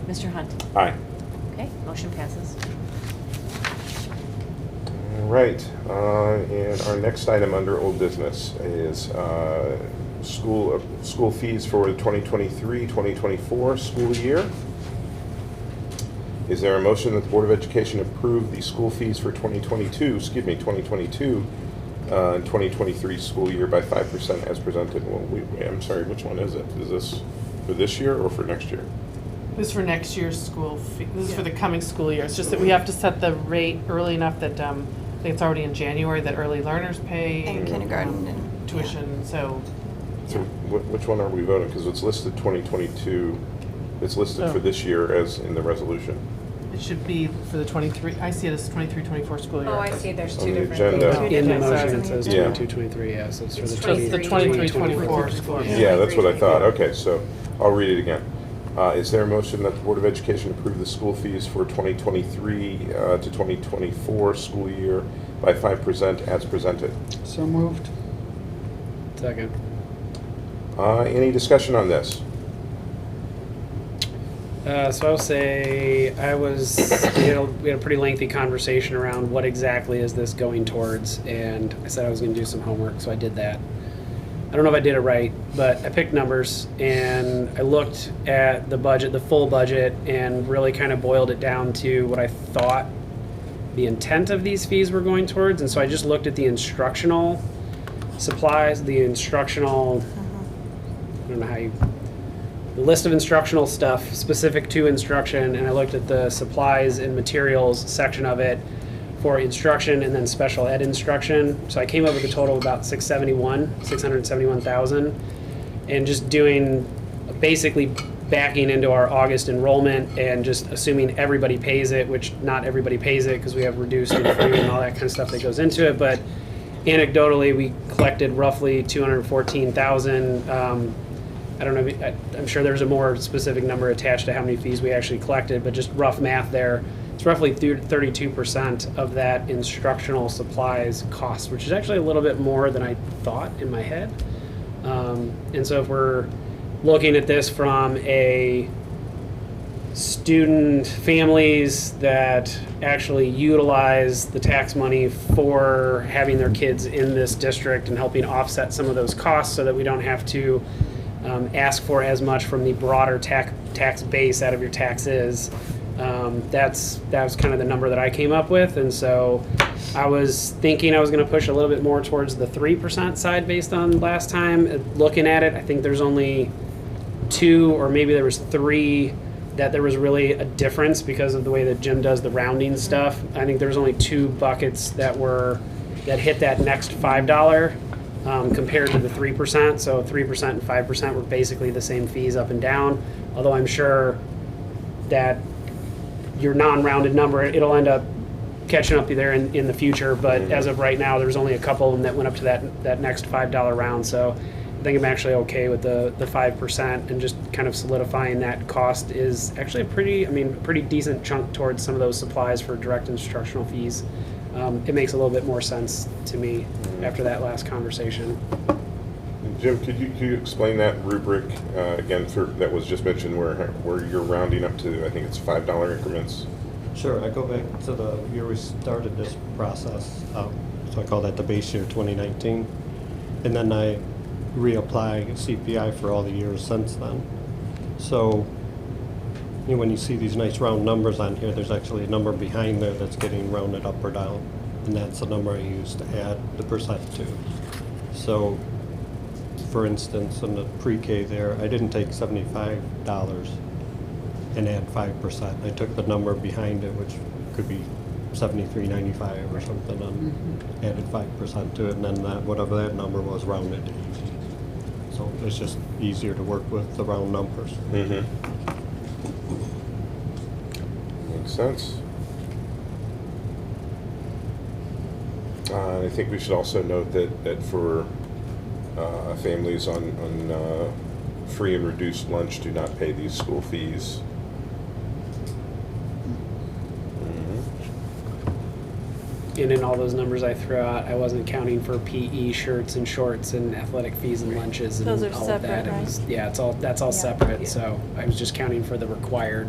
Mr. Hunt? Aye. Okay, motion passes. All right, and our next item under old business is school fees for the 2023-2024 school year. Is there a motion that the Board of Education approve the school fees for 2022 and 2023 school year by 5% as presented? Well, I'm sorry, which one is it? Is this for this year or for next year? This is for next year's school fee. This is for the coming school year. It's just that we have to set the rate early enough that, I think it's already in January, that early learners pay. And kindergarten and. Tuition, so. So which one are we voting? Because it's listed 2022, it's listed for this year as in the resolution. It should be for the 23, I see it as 23-24 school year. Oh, I see, there's On two the different agenda. things. in the Yeah, motion sorry. it says Yeah. 22-23, yeah, so it's for It's the So it's the 23-24 school year. Yeah, that's what I thought. Okay, so I'll read it again. Is there a motion that the Board of Education approve the school fees for 2023 to 2024 school year by 5% as presented? So moved. Second. Any discussion on this? So I'll say we had a pretty lengthy conversation around what exactly is this going towards, and I said I was going to do some homework, so I did that. I don't know if I did it right, but I picked numbers and I looked at the budget, the full budget, and really kind of boiled it down to what I thought the intent of these fees were going towards. And so I just looked at the instructional supplies, the instructional, I don't know how you, the list of instructional stuff specific to instruction, and I looked at the supplies and materials section of it for instruction and then special ed instruction. So I came up with a total of about $671,000, and just doing, basically backing into our August enrollment and just assuming everybody pays it, which not everybody pays it because we have reduced and free and all that kind of stuff that goes into it. But anecdotally, we collected roughly $214,000. I don't know, I'm sure there's a more specific number attached to how many fees we actually collected, but just rough math there. it's roughly 32% of that instructional supplies cost, which is actually a little bit more than I thought in my head. And so if we're looking at this from a student families that actually utilize the tax money for having their kids in this district and helping offset some of those costs so that we don't have to ask for as much from the broader tax base out of your taxes. That was kind of the number that I came up with, and so I was thinking I was going to push a little bit more towards the 3% side based on last time. Looking at it, I think there's only 2 or maybe there was 3 that there was really a difference because of the way that Jim does the rounding stuff. I think there's only 2 buckets that hit that next $5 compared to the 3%. So 3% and 5% were basically the same fees up and down. Although I'm sure that your non-rounded number, it'll end up catching up there in the future. But as of right now, there's only a couple of them that went up to that next $5 round. So I think I'm actually okay with the 5%, and just kind of solidifying that cost is actually a pretty decent chunk towards some of those supplies for direct instructional fees. It makes a little bit more sense to me after that last conversation. Jim, could you explain that rubric again that was just mentioned where you're rounding up to, I think it's $5 increments? Sure, I go back to the year we started this process, so I call that the base year 2019, and then I reapply CPI for all the years since then. So when you see these nice round numbers on here, there's actually a number behind there that's getting rounded up or down, and that's the number I use to add the percent to. So for instance, in the pre-K there, I didn't take $75 and add 5%. I took the number behind it, which could be $73.95 or something, and added 5% to it, and then whatever that number was rounded to easy. So it's just easier to work with the round numbers. Mm-hmm. Makes sense. I think we should also note that for families on free and reduced lunch do not pay these school fees. And in all those numbers I threw out, I wasn't counting for PE shirts and shorts and athletic fees and lunches and Those are all separate, of that. right? It was, that's all separate. So I was just counting for the required,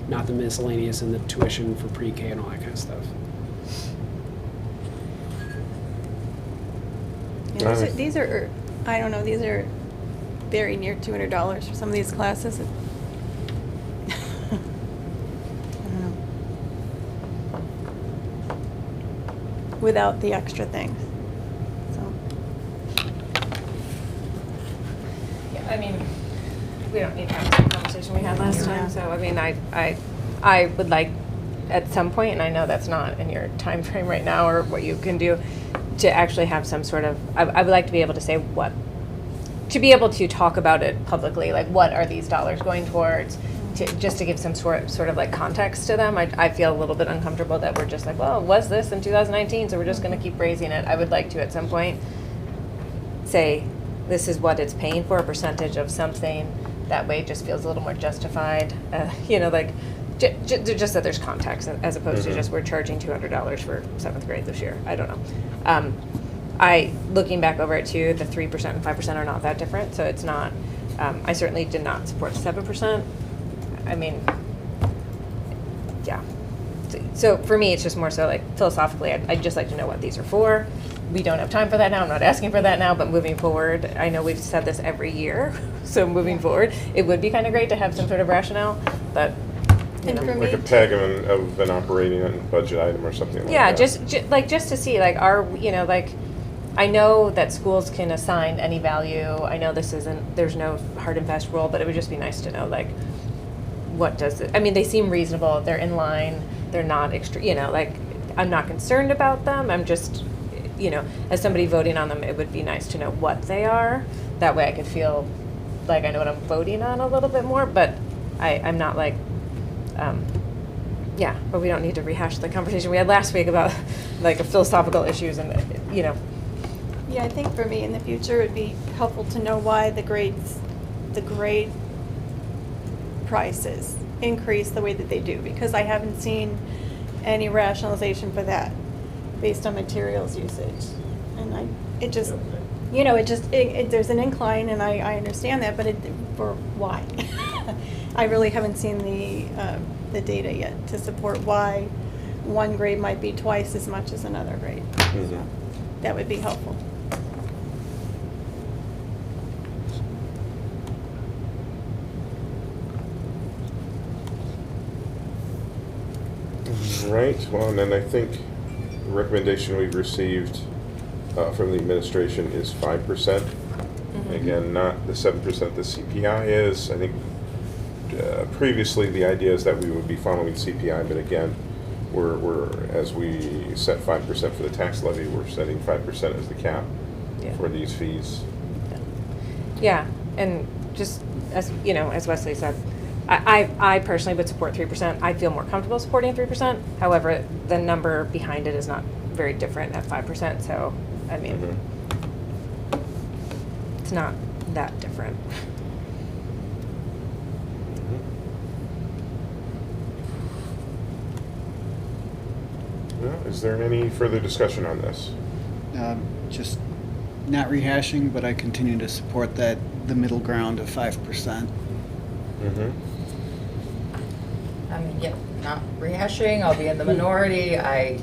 not the miscellaneous and the tuition for pre-K and all that kind of stuff. Yeah, these are, I don't know, these are very near $200 for some of these classes. I don't know. Without the extra things. So. Yeah, I mean, we don't need to have the same conversation we had last time. So I mean, I would like at some point, and I know that's not in your time frame right now or what you can do, to actually have some sort of, I would like to be able to say to be able to talk about it publicly, like what are these dollars going towards, just to give some sort of like context to them. I feel a little bit uncomfortable that we're just like, well, it was this in 2019, so we're just going to keep raising it. I would like to at some point say this is what it's paying for, a percentage of something. That way it just feels a little more justified, like just that there's context as opposed to just we're charging $200 for 7th grade this year. I don't know. Looking back over it too, the 3% and 5% are not that different, so it's not. I certainly did not support 7%. I mean, yeah. So for me, it's just more so like philosophically, I'd just like to know what these are for. We don't have time for that now. I'm not asking for that now, but moving forward, I know we've said this every year. So moving forward, it would be kind of great to have some sort of rationale, but. Like a peg of an operating budget item or something like that. Yeah, just to see, like, I know that schools can assign any value. I know there's no hard and fast rule, but it would just be nice to know, like, what does it, I mean, they seem reasonable, they're in line, they're not extra, like, I'm not concerned about them, I'm just, as somebody voting on them, it would be nice to know what they are. That way I could feel like I know what I'm voting on a little bit more, but I'm not like, but we don't need to rehash the conversation we had last week about like philosophical issues and Yeah, I think for me in the future it'd be helpful to know why the grade prices increase the way that they do, because I haven't seen any rationalization for that based on materials usage. And it just, there's an incline, and I understand that, but for why? I really haven't seen the data yet to support why one grade might be twice as much as another grade. So that would be helpful. Right, well, and then I think the recommendation we've received from the administration is 5%. Again, not the 7% the CPI is. I think previously the idea is that we would be following CPI, but again, we're as we set 5% for the tax levy, we're setting 5% as the cap for these fees. Yeah, and just as as Wesley said, I personally would support 3%. I feel more comfortable supporting 3%. However, the number behind it is not very different at 5%. So, I mean, it's not that different. Well, is there any further discussion on this? Just not rehashing, but I continue to support the middle ground of 5%. I mean, yeah, not rehashing, I'll be in the minority, I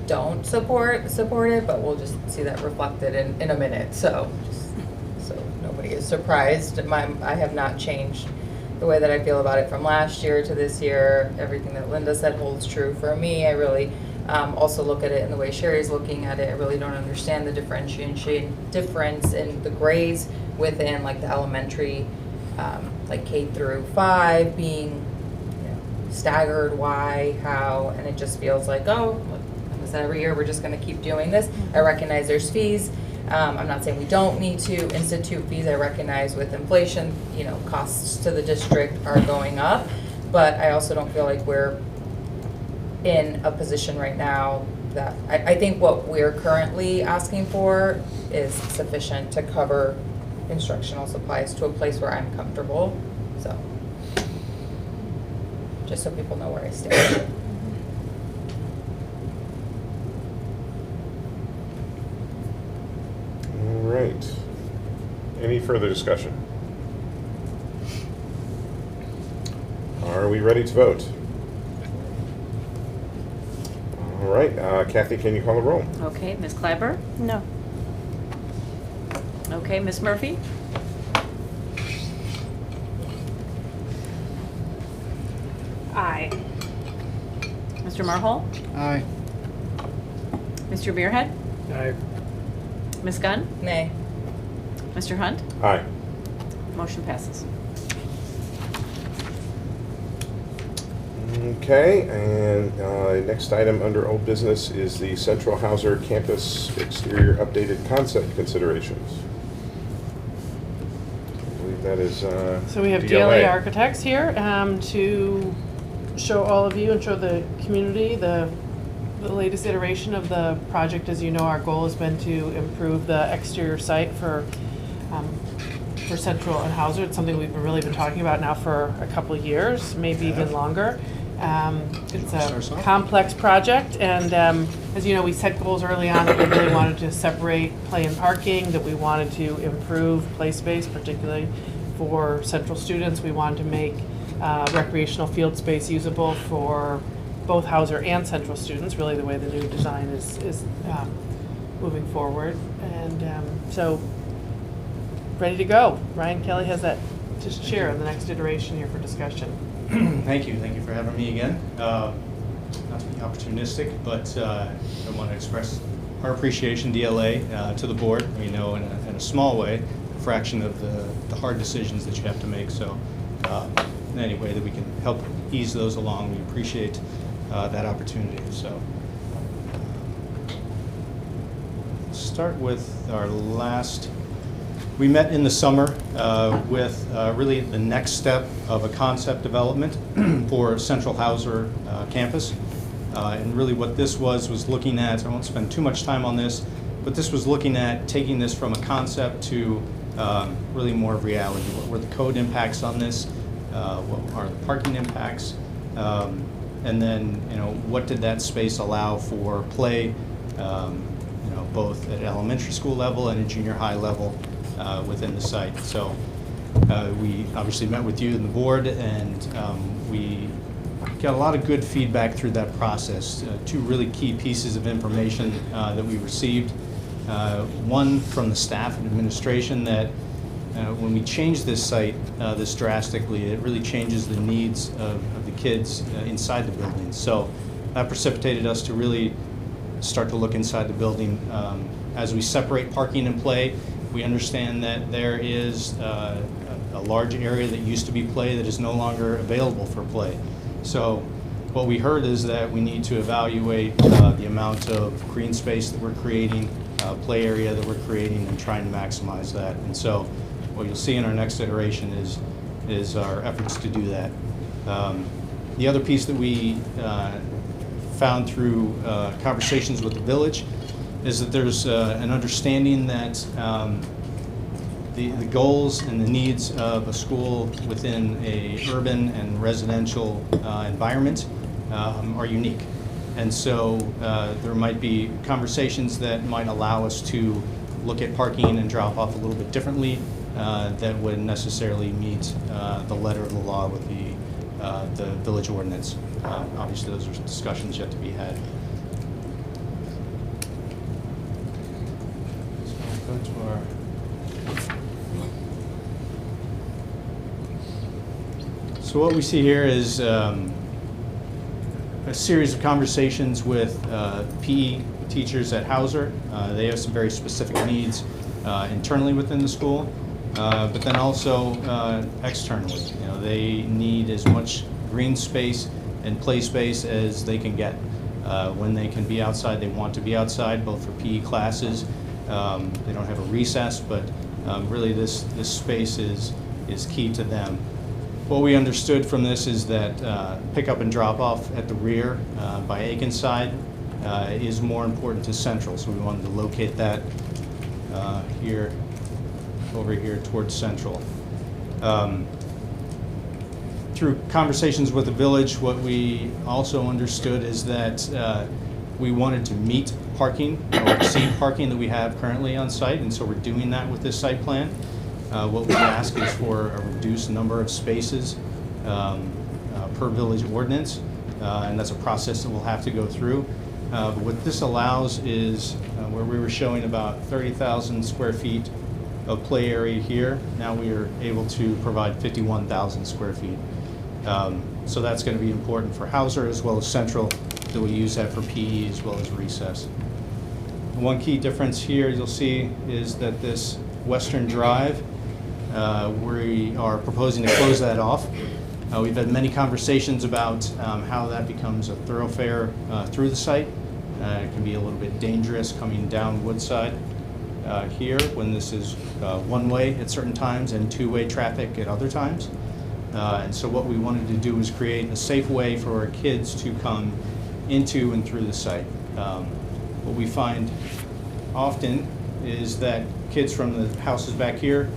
don't support it, but we'll just see that reflected in a minute, so nobody is surprised. I have not changed the way that I feel about it from last year to this year. Everything that Linda said holds true for me. I really also look at it in the way Sherry's looking at it. I really don't understand the difference in the grades within like the elementary, like K through 5 being staggered, why, how, and it just feels like, every year we're just going to keep doing this. I recognize there's fees. I'm not saying we don't need to institute fees. I recognize with inflation, costs to the district are going up, but I also don't feel like we're in a position right now that I think what we're currently asking for is sufficient to cover instructional supplies to a place where I'm comfortable. So, just so people know where I stand. All right. Any further discussion? Are we ready to vote? All right, Kathy, can you call the roll? Okay, Ms. Clyber? No. Okay, Ms. Murphy? Aye. Mr. Marhol? Aye. Mr. Muirhead? Aye. Ms. Gunn? Nay. Mr. Hunt? Aye. Motion passes. Okay, and next item under old business is the Central Hauser Campus Exterior Updated Concept Considerations. I believe that is So we have DLA Architects here to show all of you and show the community the latest iteration of the project. As you know, our goal has been to improve the exterior site for Central and Hauser. It's something we've really been talking about now for a couple of years, maybe even longer. It's a complex project, and as you know, we set goals early on that we really wanted to separate play and parking, that we wanted to improve play space, particularly for Central students. We wanted to make recreational field space usable for both Hauser and Central students, really the way the new design is moving forward. And so, ready to go. Ryan Kelly has that to share in the next iteration here for discussion. Thank you for having me again. Not to be opportunistic, but I want to express our appreciation, DLA, to the board. We know in a small way, a fraction of the hard decisions that you have to make. So in any way that we can help ease those along, we appreciate that opportunity. So start with our last. We met in the summer with really the next step of a concept development for Central Hauser campus. And really what this was looking at, I won't spend too much time on this, but this was looking at taking this from a concept to really more of reality. What were the code impacts on this? what are the parking impacts, and then, what did that space allow for play, both at elementary school level and at junior high level within the site. So we obviously met with you and the board, and we got a lot of good feedback through that process. Two really key pieces of information that we received. One from the staff and administration that when we change this site this drastically, it really changes the needs of the kids inside the building. So that precipitated us to really start to look inside the building. As we separate parking and play, we understand that there is a large area that used to be play that is no longer available for play. So what we heard is that we need to evaluate the amount of green space that we're creating, play area that we're creating, and trying to maximize that. And so what you'll see in our next iteration is our efforts to do that. The other piece that we found through conversations with the village is that there's an understanding that the goals and the needs of a school within a urban and residential environment are unique. And so there might be conversations that might allow us to look at parking and drop off a little bit differently that wouldn't necessarily meet the letter of the law with the village ordinance. Obviously, those are discussions yet to be had. So I'll go to our So what we see here is a series of conversations with PE teachers at Hauser. They have some very specific needs internally within the school, but then also externally. They need as much green space and play space as they can get. When they can be outside, they want to be outside, both for PE classes. They don't have a recess, but really this space is key to them. What we understood from this is that pickup and drop off at the rear by Aiken's side is more important to Central, so we wanted to locate that here, over here towards Central. Through conversations with the village, what we also understood is that we wanted to meet parking or exceed parking that we have currently on site, and so we're doing that with this site plan. What we ask is for a reduced number of spaces per village ordinance, and that's a process that we'll have to go through. But what this allows is where we were showing about 30,000 square feet of play area here, now we are able to provide 51,000 square feet. So that's going to be important for Hauser as well as Central, that we use that for PE as well as recess. One key difference here you'll see is that this Western Drive, we are proposing to close that off. We've had many conversations about how that becomes a thoroughfare through the site. It can be a little bit dangerous coming down Woodside here when this is one-way at certain times and two-way traffic at other times. And so what we wanted to do was create a safe way for our kids to come into and through the site. What we find often is that kids from the houses back here,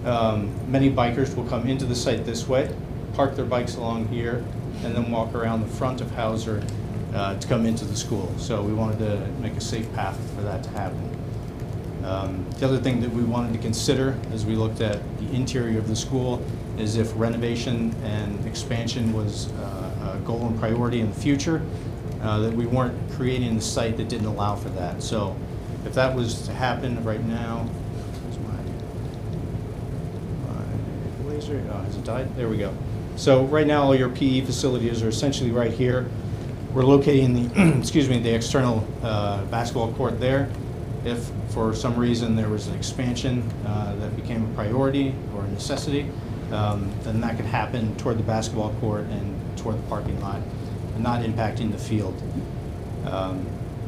many bikers will come into the site this way, park their bikes along here, and then walk around the front of Hauser to come into the school. So we wanted to make a safe path for that to happen. The other thing that we wanted to consider as we looked at the interior of the school is if renovation and expansion was a goal and priority in the future, that we weren't creating a site that didn't allow for that. So if that was to happen right now, where's my laser? Oh, has it died? There we go. So right now all your PE facilities are essentially right here. We're locating the, excuse me, the external basketball court there. If for some reason there was an expansion that became a priority or a necessity, then that could happen toward the basketball court and toward the parking lot, and not impacting the field.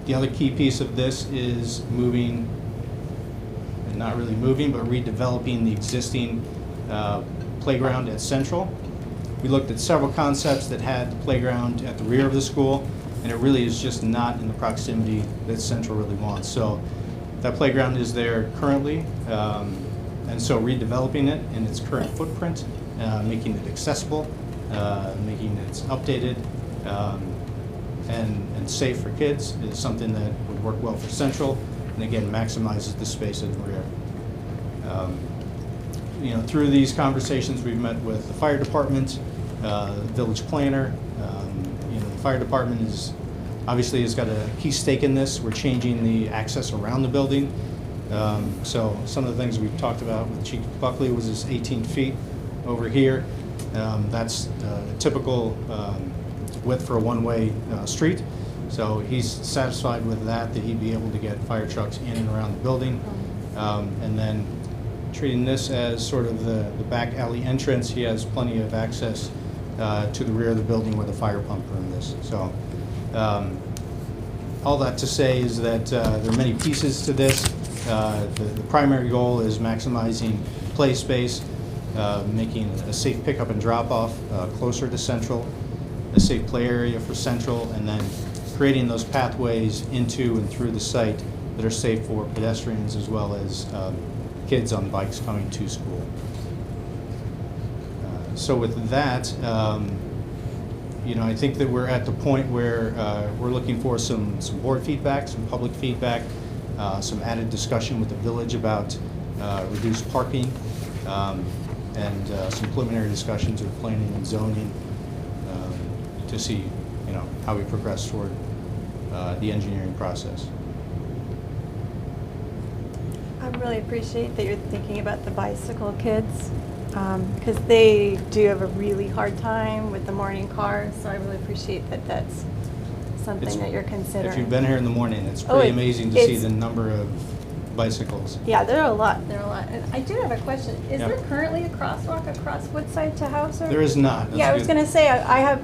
The other key piece of this is moving, and not really moving, but redeveloping the existing playground at Central. We looked at several concepts that had the playground at the rear of the school, and it really is just not in the proximity that Central really wants. So that playground is there currently, and And so redeveloping it in its current footprint, making it accessible, making it updated, and safe for kids is something that would work well for Central, and again, maximizes the space at the rear. Through these conversations, we've met with the fire department, the village planner. The fire department obviously has got a key stake in this. We're changing the access around the building. So some of the things we've talked about with Chief Buckley was this 18 feet over here. That's a typical width for a one-way street. So he's satisfied with that he'd be able to get fire trucks in and around the building. And then treating this as sort of the back alley entrance, he has plenty of access to the rear of the building where the fire pump room is. So all that to say is that there are many pieces to this. The primary goal is maximizing play space, making a safe pickup and drop-off closer to Central, a safe play area for Central, and then creating those pathways into and through the site that are safe for pedestrians as well as kids on bikes coming to school. So with that, I think that we're at the point where we're looking for some board feedback, some public feedback, some added discussion with the village about reduced parking, and some preliminary discussions with planning and zoning to see, how we progress toward the engineering process. I really appreciate that you're thinking about the bicycle kids, because they do have a really hard time with the morning cars, so I really appreciate that that's something that you're considering. If you've been here in the morning, it's pretty amazing to see the number of bicycles. Yeah, there are a lot. And I do have a question. Is Yeah. there currently a crosswalk across Woodside to Hauser? There is not. Yeah, I was going to say,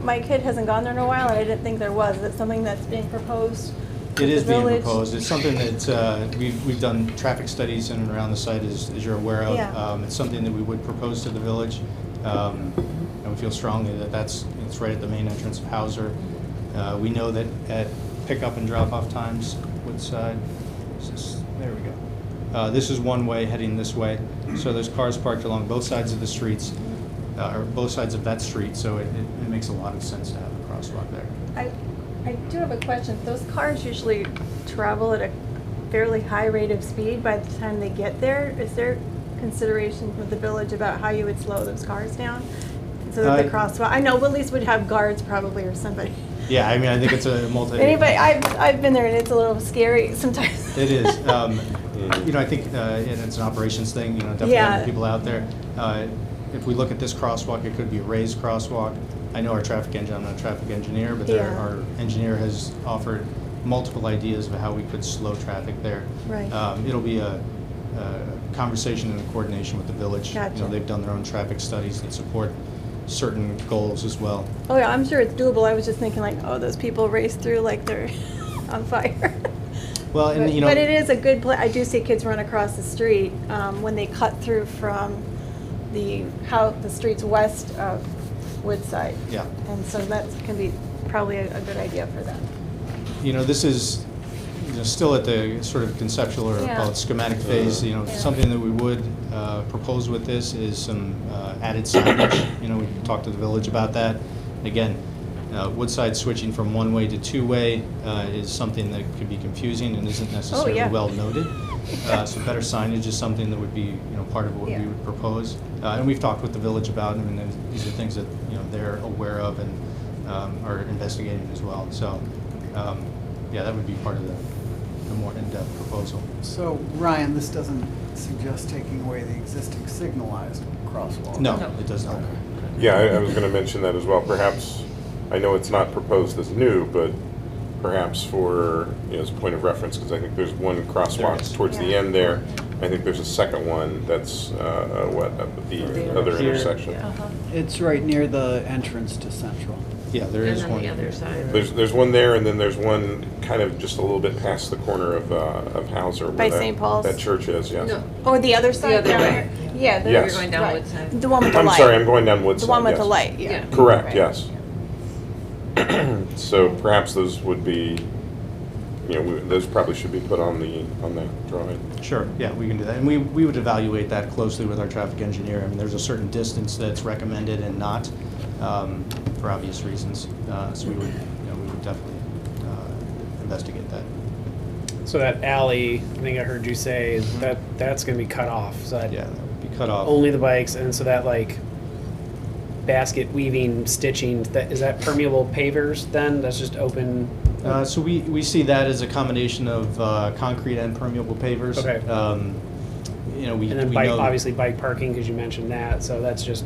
my kid hasn't gone there in a while, and I didn't think there was. Is it something that's being proposed? It is being proposed. It's something that we've done traffic studies in and around the site, as you're aware of. Yeah. It's something that we would propose to the village, and we feel strongly that it's right at the main entrance of Hauser. We know that at pickup and drop-off times, Woodside, there we go. This is one way heading this way, so there's cars parked along both sides of the streets, or both sides of that street, so it makes a lot of sense to have a crosswalk there. I do have a question. Those cars usually travel at a fairly high rate of speed by the time they get there. Is there consideration with the village about how you would slow those cars down so that the crosswalk? I know Willie's would have guards probably or somebody. Yeah, I mean, I think it's a multi. Anybody, I've been there and it's a little scary sometimes. It is. I think and it's an operations thing. Definitely having people out there. If we look at this crosswalk, it could be a raised crosswalk. I know our traffic engineer. I'm not a traffic engineer, but our engineer has offered multiple ideas of how we could slow traffic there. Right. It'll be a conversation and a coordination with the village. Gotcha. They've done their own traffic studies that support certain goals as well. Oh yeah, I'm sure it's doable. I was just thinking those people race through like they're on fire. Well, and but it is a good place. I do see kids run across the street when they cut through from the streets west of Woodside. Yeah. And so that can be probably a good idea for them. This is still at the sort of conceptual or call it schematic phase. Something that we would propose with this is some added signage. We talked to the village about that. Again, Woodside switching from one-way to two-way is something that could be confusing and isn't necessarily well noted. So better signage is something that would be part of what we would propose. And we've talked with the village about it. I mean, these are things that they're aware of and are investigating as well. So that would be part of the more in-depth proposal. So Ryan, this doesn't suggest taking away the existing signalized crosswalk? No, it does not. Yeah, I was going to mention that as well. Perhaps, I know it's not proposed as new, but perhaps for, as a point of reference, because I think there's one crosswalk towards the end there. I think there's a second one that's at the other intersection. It's right near the entrance to Central. Yeah, there is one. On the other side. There's one there, and then there's one kind of just a little bit past the corner of Hauser. By where St. Paul's? That church is, yes. No. Oh, the other side? other down way. there? Yeah. Yes. You're going down right. Woodside. The one with the light. I'm sorry, I'm going down Woodside. The one with yes. the light, yeah. Correct, Right. yes. So perhaps those would be, those probably should be put on that drawing. Sure, yeah, we can do that. And we would evaluate that closely with our traffic engineer. I mean, there's a certain distance that's recommended and not, for obvious reasons. So we would definitely investigate that. So that alley, I think I heard you say, that's going to be cut off. So that Yeah, that would be cut off. only the bikes, and so that like basket weaving, stitching, is that permeable pavers then? That's just open? So we see that as a combination of concrete and permeable pavers. Okay. We And then we bike, know- obviously bike parking, because you mentioned that, so that's just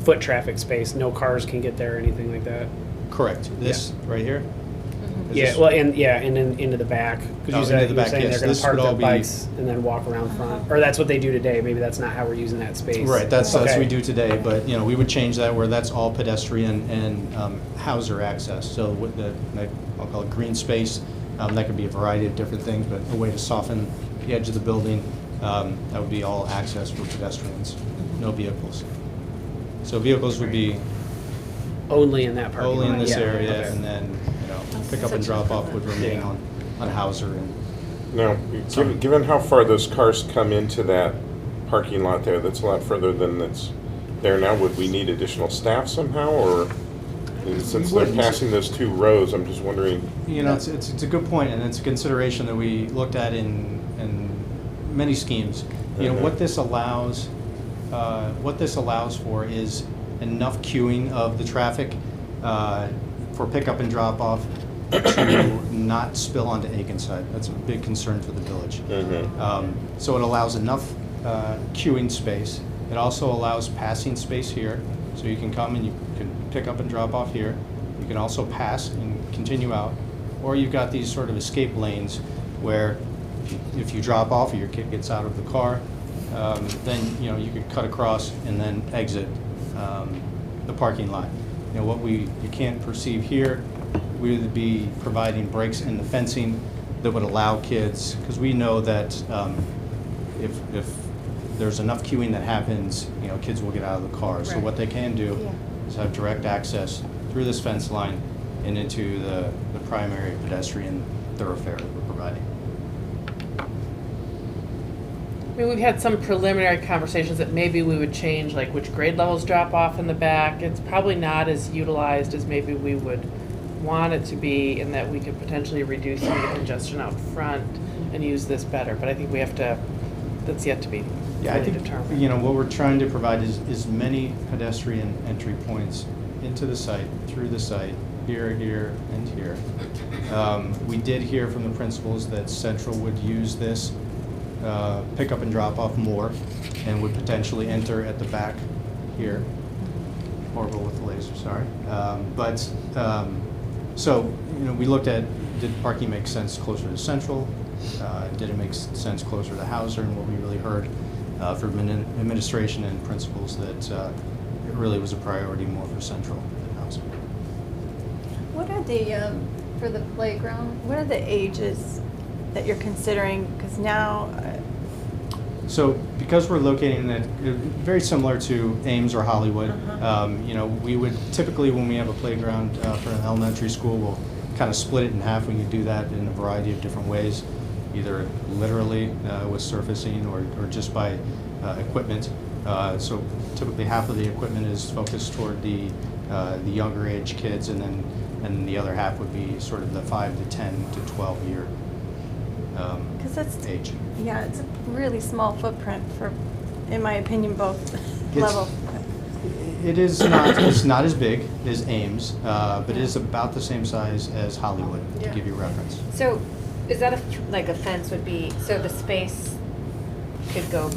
foot traffic space, no cars can get there or anything like that? Correct. This right here? Is Yeah, this- well, and then into the back, because Oh, you said, into the you're back, saying yes. they're gonna This park would all their be- bikes and then walk around front, or that's what they do today, maybe that's not how we're using that space. Right, that's what Okay. we do today, but, we would change that where that's all pedestrian and Hauser access. So with I'll call it green space, that could be a variety of different things, but a way to soften the edge of the building, that would be all access for pedestrians, no vehicles. So vehicles would be Only in that parking lot? only in this Yeah, area, okay. and then, pick up and drop off would remain Yeah. on Hauser and. Now, given how far those cars come into that parking lot there, that's a lot further than that's there now, would we need additional staff somehow, or since they're wouldn't. passing those two rows, I'm just wondering. It's a good point, and it's a consideration that we looked at in many schemes. What this allows for is enough queuing of the traffic for pickup and drop off to not spill onto Akenside. That's a big concern for the village. So it allows enough queuing space. It also allows passing space here, so you can come and you can pick up and drop off here. You can also pass and continue out, or you've got these sort of escape lanes where if you drop off or your kid gets out of the car, then you could cut across and then exit the parking lot. What you can't perceive here, we would be providing breaks in the fencing that would allow kids, because we know that if there's enough queuing that happens, kids will get out of the car. So Right. what they can do is have direct access through this fence line and into the primary pedestrian thoroughfare that we're providing. I mean, we've had some preliminary conversations that maybe we would change, like which grade levels drop off in the back. It's probably not as utilized as maybe we would want it to be, in that we could potentially reduce some of the congestion out front and use this better. But I think we have to, that's yet to be Yeah, I fully think, determined. what we're trying to provide is many pedestrian entry points into the site, through the site, here, and here. We did hear from the principals that Central would use this pick up and drop off more, and would potentially enter at the back here. Horrible with the laser, sorry. So, we looked at, did parking make sense closer to Central? Did it make sense closer to Hauser? And what we really heard from administration and principals that it really was a priority more for Central than Hauser. What are the, for the playground, what are the ages that you're considering? Because now, So because we're locating it very similar to Ames or Hollywood, we would typically, when we have a playground for an elementary school, we'll kind of split it in half. We can do that in a variety of different ways, either literally with surfacing or just by equipment. So typically half of the equipment is focused toward the younger age kids, and then the other half would be sort of the 5 to 10 to 12 year because that's, age. yeah, it's a really small footprint for, in my opinion, both It's- levels. It is not, it's not as big as Ames, but it is about the same size as Hollywood, to give you reference. So is that like a fence would be, so the space could go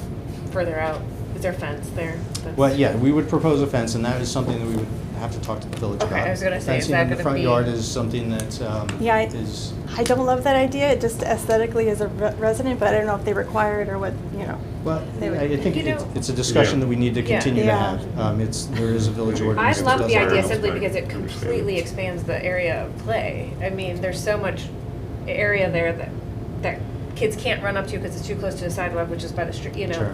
further out? Is there a fence there? That's- Well, yeah, we would propose a fence, and that is something that we would have to talk to the village Okay, about. I was gonna say, is Fencing that in the gonna front be- yard is something that Yeah, is, I don't love that idea, just aesthetically as a resident, but I don't know if they require it or what, well, They would- I think You know- it's a discussion that we need to Yeah. continue to Yeah. have. There is a village ordinance. I that love does the allow idea it. simply because it completely expands the area of play. I mean, there's so much area there that kids can't run up to because it's too close to the sidewalk, which is by the street, Sure.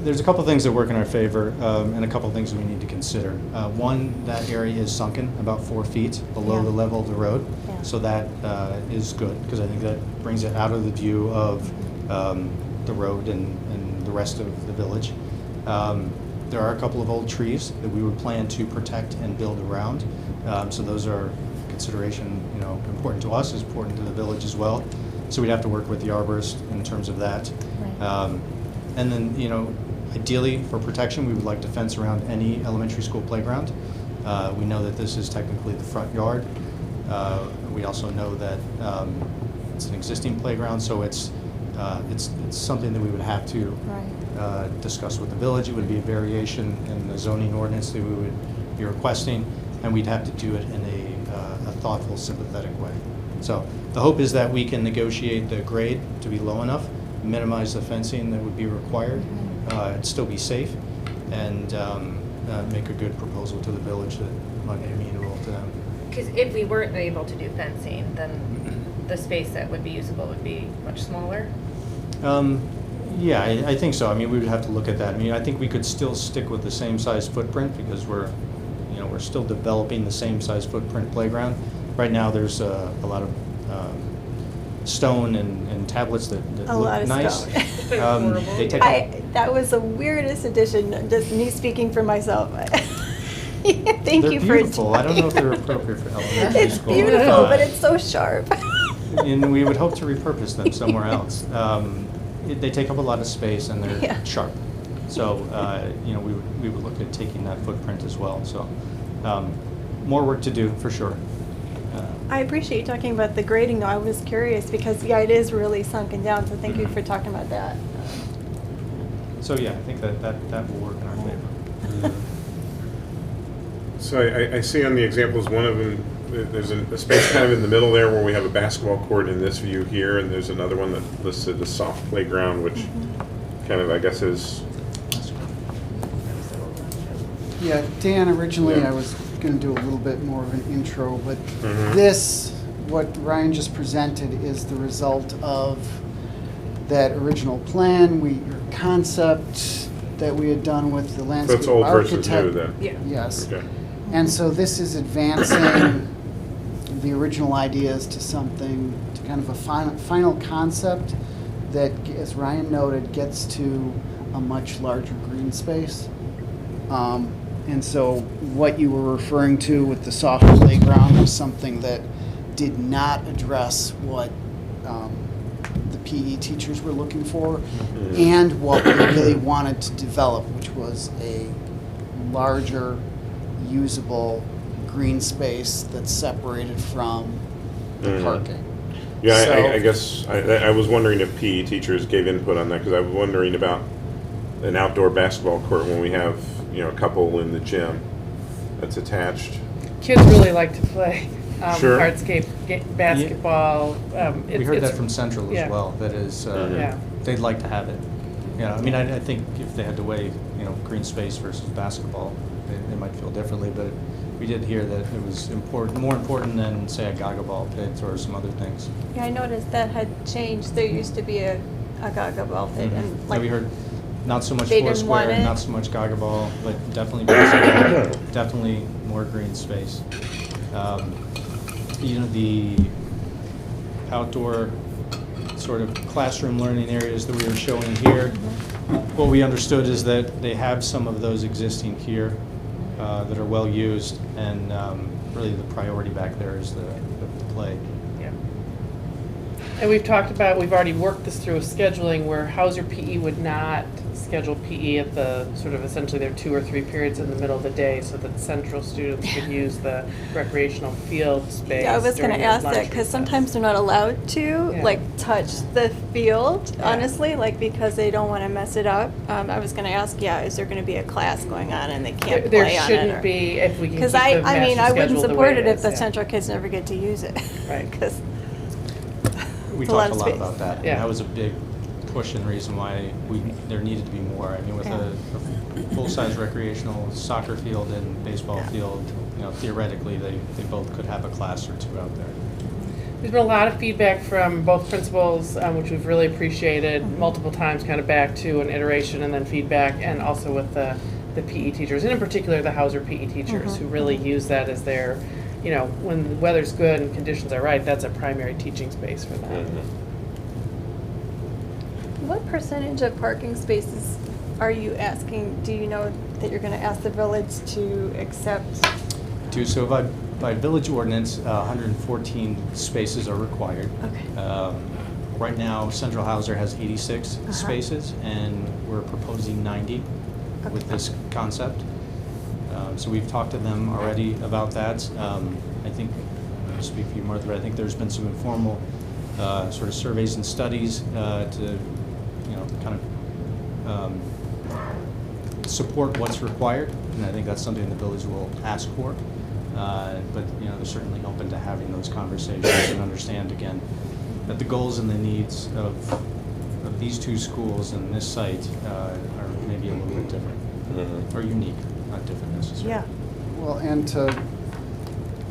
there's a couple things that work in our favor, and a couple things we need to consider. One, that area is sunken about 4 feet below the level of the road, so that is good, because I think that brings it out of the view of the road and the rest of the village. There are a couple of old trees that we would plan to protect and build around, so those are consideration, important to us, is important to the village as well. So we'd have to work with the arborist in terms of that. And then, ideally for protection, we would like to fence around any elementary school playground. We know that this is technically the front yard. We also know that it's an existing playground, so it's something that we would have to discuss with the village. It would be a variation in the zoning ordinance that we would be requesting, and we'd have to do it in a thoughtful, sympathetic way. So the hope is that we can negotiate the grade to be low enough, minimize the fencing that would be required, and still be safe, and make a good proposal to the village that might be amenable to them. Because if we weren't able to do fencing, then the space that would be usable would be much smaller? Yeah, I think so. I mean, we would have to look at that. I mean, I think we could still stick with the same size footprint because we're still developing the same size footprint playground. Right now, there's a lot of stone and tablets that look nice. They take that was the weirdest addition, just me speaking for myself. Thank they're you beautiful. for I don't know if they're appropriate for elementary It's school. beautiful, but it's so sharp. And we would hope to repurpose them somewhere else. They take up a lot of space and they're sharp. So, we would look at taking that footprint as well. So, more work to do for sure. I appreciate you talking about the grading, though. I was curious because, it is really sunken down. So thank you for talking about that. So yeah, I think that will work in our favor. So I see on the examples, one of them, there's a space kind of in the middle there where we have a basketball court in this view here, and there's another one that listed the soft playground, which kind of, I guess, is... Yeah, Dan, originally I was going to do a little bit more of an intro, but this, what Ryan just presented, is the result of that original plan, or concept that we had done with the landscape So it's old architect. versus new then? Yeah. Yes. Okay. And so this is advancing the original ideas to something, to kind of a final concept that, as Ryan noted, gets to a much larger green space. And so what you were referring to with the soft playground was something that did not address what the PE teachers were looking for and what we really wanted to develop, which was a larger, usable green space that's separated from the parking. Yeah, So- I guess I was wondering if PE teachers gave input on that, because I was wondering about an outdoor basketball court when we have, a couple in the gym that's attached. Kids really like to play Sure. hardscape, basketball. We heard that from Central as well. That is, Yeah. they'd like to have it. Yeah, I mean, I think if they had to weigh, green space versus basketball, they might feel differently. But we did hear that it was more important than, say, a gaga ball pit or some other things. Yeah, I noticed that had changed. There used to be a gaga ball pit, and Yeah, we heard not so much they didn't want Foursquare, it. not so much gaga ball, but definitely basketball, definitely more green space. The outdoor sort of classroom learning areas that we were showing here, what we understood is that they have some of those existing here that are well used, and really the priority back there is the play. Yeah. And we've already worked this through scheduling where Hauser PE would not schedule PE at the sort of essentially their 2 or 3 periods in the middle of the day so that Central students could use the recreational field space. Yeah, I was going to during their ask that lunch because recess. sometimes they're not allowed to touch the field, honestly, because they don't want to mess it up. I was going to ask, is there going to be a class going on and they can't There play on it? shouldn't be if we can keep Because the I master wouldn't schedule the support way it if is, the yeah. Central kids never get to use it. Right. Because We It's a lot talked a of lot space. about that. Yeah. And that was a big push and reason why there needed to be more. I mean, with a full-size recreational soccer field and baseball field, theoretically, they both could have a class or two out there. There's been a lot of feedback from both principals, which we've really appreciated multiple times, kind of back to an iteration and then feedback, and also with the PE teachers, and in particular the Hauser PE teachers, who really use that as their, when the weather's good and conditions are right, that's a primary teaching space for them. What percentage of parking spaces are you asking, do you know that you're going to ask the village to accept? So by village ordinance, 114 spaces are required. Okay. Right now, Central Hauser has 86 spaces, and we're proposing 90 with this concept. So we've talked to them already about that. I think, I'll speak for you, Martha, but I think there's been some informal sort of surveys and studies to, kind of support what's required, and I think that's something the village will ask for. But they're certainly open to having those conversations and understand again that the goals and the needs of these two schools and this site are maybe a little bit different or unique, not different necessarily. Yeah. Well, and to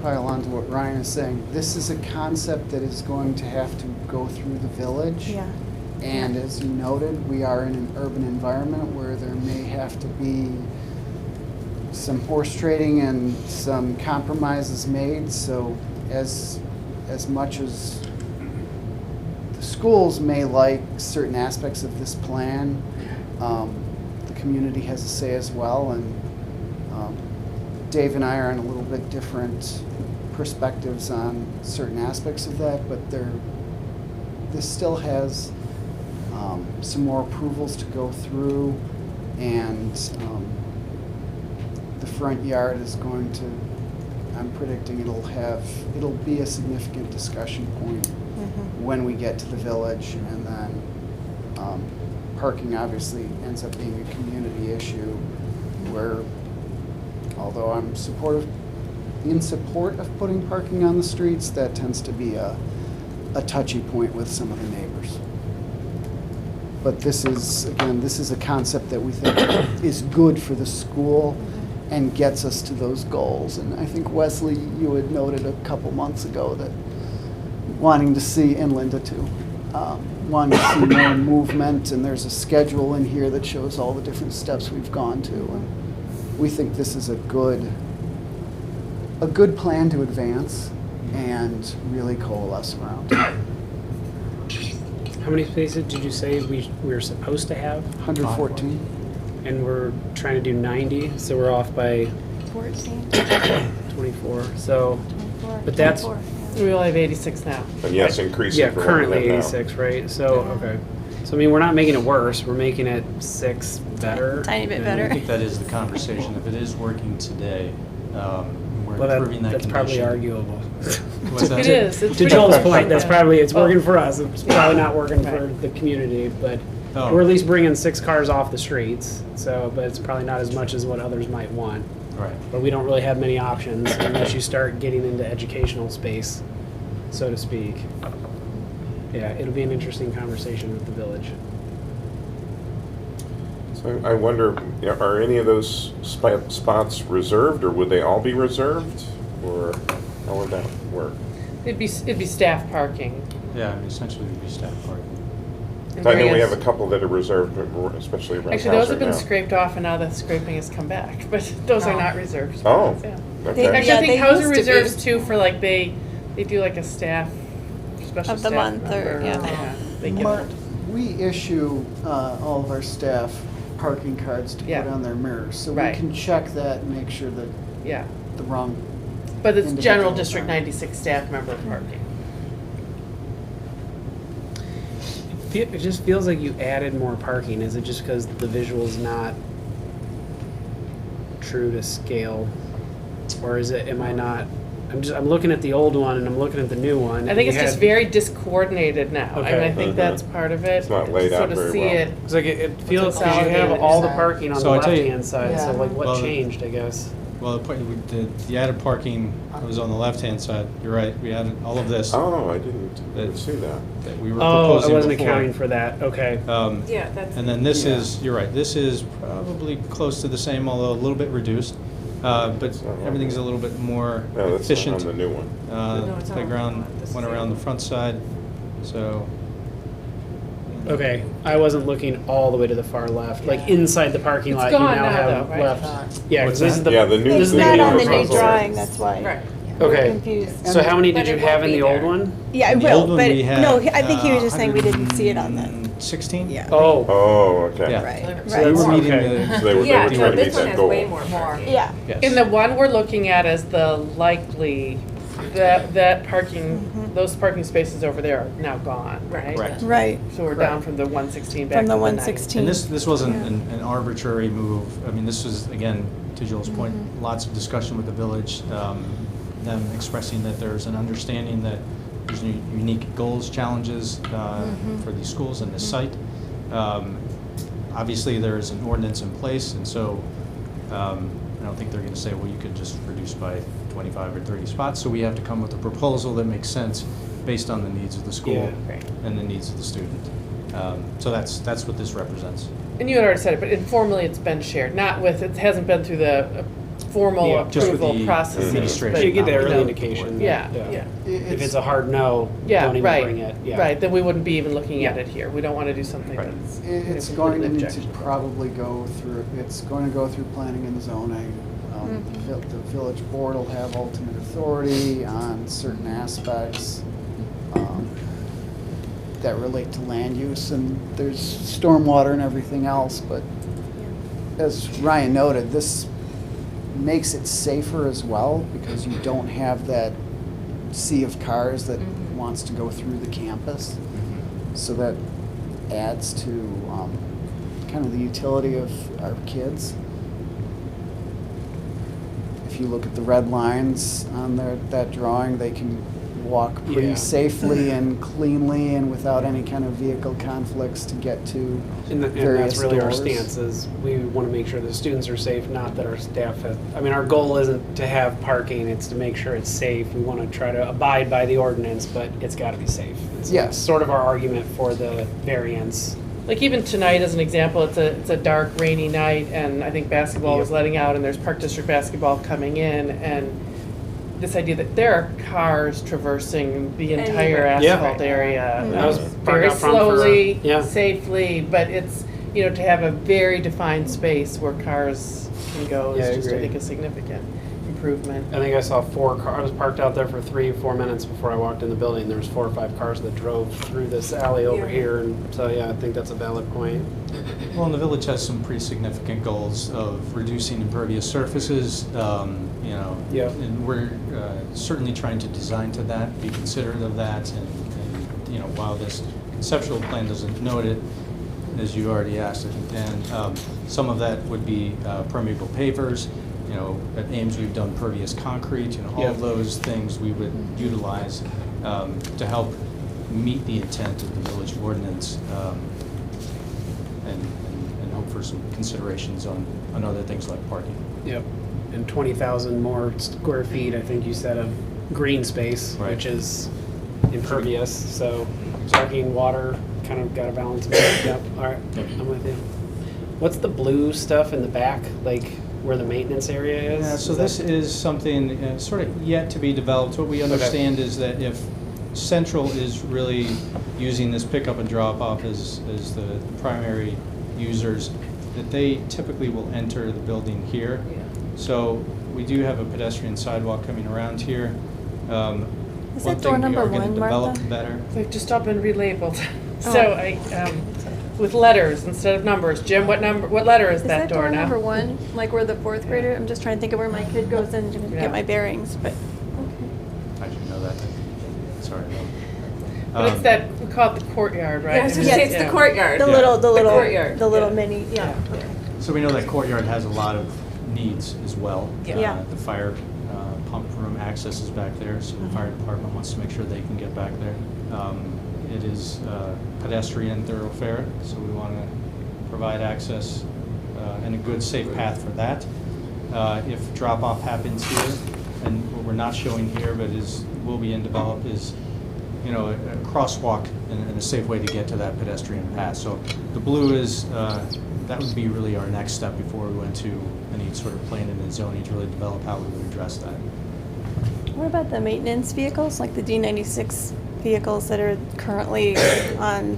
pile on to what Ryan is saying, this is a concept that is going to have to go through the village. Yeah. And as you noted, we are in an urban environment where there may have to be some horse trading and some compromises made. So as much as the schools may like certain aspects of this plan, the community has a say as well. And Dave and I are on a little bit different perspectives on certain aspects of that, but this still has some more approvals to go through, and the front yard is going to, I'm predicting it'll be a significant discussion point when we get to the village, and then parking obviously ends up being a community issue where, although I'm in support of putting parking on the streets, that tends to be a touchy point with some of the neighbors. But this is a concept that we think is good for the school and gets us to those goals. And I think, Wesley, you had noted a couple months ago that wanting to see, and Linda too, wanting to see more movement, and there's a schedule in here that shows all the different steps we've gone to. And we think this is a good plan to advance and really coalesce around. How many spaces did you say we were supposed to have? 114. And we're trying to do 90, so we're off by 14. 24. So, 24. but that's 24, We only have 86 now. And yes, increasing. yeah, from what we currently have now. 86, right? So okay. So I mean, we're not making it worse. We're making it 6 better. Tiny bit and- better. I think that is the conversation. If it is working today, we're Well, improving that that's condition. probably arguable. What's that? It is. It's To pretty Joel's close. point, that's probably, it's working for us. It's probably not working for Right. the community, but Oh. we're at least bringing 6 cars off the streets. So, but it's probably not as much as what others might want. Right. But we don't really have many options unless you start getting into educational space, so to speak. Yeah, it'll be an interesting conversation with the village. So I wonder, are any of those spots reserved, or would they all be reserved, or how would that work? It'd be staff parking. Yeah, I mean, essentially it would be staff parking. And I know we Maria's- have a couple that are reserved, especially around Actually, those Hauser have been now. scraped off, and now the scraping has come back, but those are not reserved Oh, spots, yeah. okay. Actually, Yeah, I think they Hauser used to be. reserves too for like, they do like a staff, special Of the staff month or- member. yeah. They give Mark, it. we issue all of our staff parking cards to Yeah. put on their mirrors, so Right. we can check that and make sure that Yeah, the wrong. but it's general individuals District aren't. 96 staff member parking. It just feels like you added more parking. Is it just because the visual's not true to scale? Or is it, am I not, I'm looking at the old one and I'm looking at the new one. I think and it's you just had- very discoordinated now. I mean, Okay. I think that's part of it. It's not laid out So very to see well. it, It's like it feels, because you have consolidated all the inside. parking on So the I tell you- left-hand side, so Yeah. like what Well, changed, I guess? Well, the added parking was on the left-hand side. You're right, we added all of this Oh, I didn't see that. that we were Oh, proposing I wasn't before. accounting for that, okay. yeah, that's. And then this is, you're right, this is probably close to the same, although a little bit reduced. But everything's a little bit more No, that's efficient. on the new one. No, it's not Playground on the one. This went is around the the front side, so. Okay, I wasn't looking all the way to the far left, like inside the parking It's lot. You gone now now, have though, right? left. Yeah, What's because this is that? the Yeah, the new- this It's is the not new on the new proposal. drawing, that's why. Right. We're Okay. confused. So how many But did you it have won't in be the old there. one? Yeah, it The old will, one but we had, no, I think he was just saying we didn't see it on the, 116? yeah. Oh, Oh, okay. Yeah. Right, So they were right. meeting Okay. the. So they were Yeah, trying no, to this meet one that has goal. way more parking. Yeah. Yes. In the one we're looking at as the likely, that parking, those parking spaces over there are now gone, right? Correct. Right, So we're down from the 116 back from to the the 90. 116. And this wasn't Yeah. an arbitrary move. I mean, this was, again, to Joel's point, lots of discussion with the village, them expressing that there's an understanding that there's unique goals, challenges for these schools and this site. Obviously, there's an ordinance in place, and so I don't think they're going to say, well, you could just reduce by 25 or 30 spots. So we have to come with a proposal that makes sense based on the needs of the school Yeah. Right. and the needs of the student. So that's what this represents. And you had already said it, but informally it's been shared, not with, it hasn't been through the formal Yeah, just with approval the process. administration. you get the not early the indication. board. Yeah, yeah. If it's a hard no, Yeah, don't even right, bring it. Yeah. right, then we wouldn't be even looking at Yeah. it here. We don't want to do something Right. that's. It's completely going to need to objectionable. probably go through, it's going to go through planning and zoning. The village board will have ultimate authority on certain aspects that relate to land use, and there's stormwater and everything else, but as Ryan noted, this makes it safer as well, because you don't have that sea of cars that wants to go through the campus. So that adds to kind of the utility of our kids. If you look at the red lines on that drawing, they can walk pretty Yeah. safely and cleanly and without any kind of vehicle conflicts to get to And various that's really doors. our stance is we want to make sure the students are safe, not that our staff has, I mean, our goal isn't to have parking, it's to make sure it's safe. We want to try to abide by the ordinance, but it's got to be safe. And so Yes. that's sort of our argument for the variance. Like even tonight, as an example, it's a dark, rainy night, and I think basketball was Yep. letting out, and there's Park District basketball coming in, and this idea that there are cars traversing the entire Anywhere. asphalt area, I was very parked out front for- slowly, yeah. safely, but it's, you know, to have a very defined space where cars can go Yeah, I is just, I agree. think, a significant improvement. I think I saw 4 cars. I was parked out there for 3-4 minutes before I walked in the building. There was 4 or 5 cars that drove through this alley over Yeah. here, and so yeah, I think that's a valid point. Well, and the village has some pretty significant goals of reducing impervious surfaces, you know. Yeah. And we're certainly trying to design to that, be considerate of that, and, you know, while this conceptual plan doesn't note it, as you already asked, I think, Dan, some of that would be permeable pavers. You know, at Ames, we've done pervious concrete, you know, all of Yeah. those things we would utilize to help meet the intent of the village ordinance, and hope for some considerations on other things like parking. Yep. And 20,000 more square feet, I think you said, of green space, Right. which is impervious. So parking, water, kind of got to balance it. Yep. All right. I'm with you. What's the blue stuff in the back, like where the maintenance area is? Yeah, so Is this that- is something sort of yet to be developed. What we understand is that if Central is really using this pickup and drop off as the primary users, that they typically will enter the building here. So we do have a pedestrian sidewalk coming around here. Is that door number One thing we are going one, to develop Martha? better. They've just all been relabeled. Oh. So I, with letters instead of numbers. Jim, what letter is that door now? number one, like where the fourth grader, I'm just trying to think of where my kid goes in to Yeah. get my bearings, but. I should know that. Sorry. But it's that, we call it the courtyard, right? Yeah, I was gonna I mean, say, it's the yeah. courtyard. The Yeah. little, The courtyard. the little Yeah. mini, yeah. So we know that courtyard has a lot of needs as well. Yeah. Yeah. The fire pump room access is back there, so the fire department wants to make sure they can get back there. It is pedestrian thoroughfare, so we want to provide access and a good, safe path for that. If drop-off happens here, and what we're not showing here, but will be in develop, is, you know, a crosswalk and a safe way to get to that pedestrian path. So the blue is that would be really our next step before we went to any sort of planning and zoning to really develop how we would address that. What about the maintenance vehicles, like the D96 vehicles that are currently on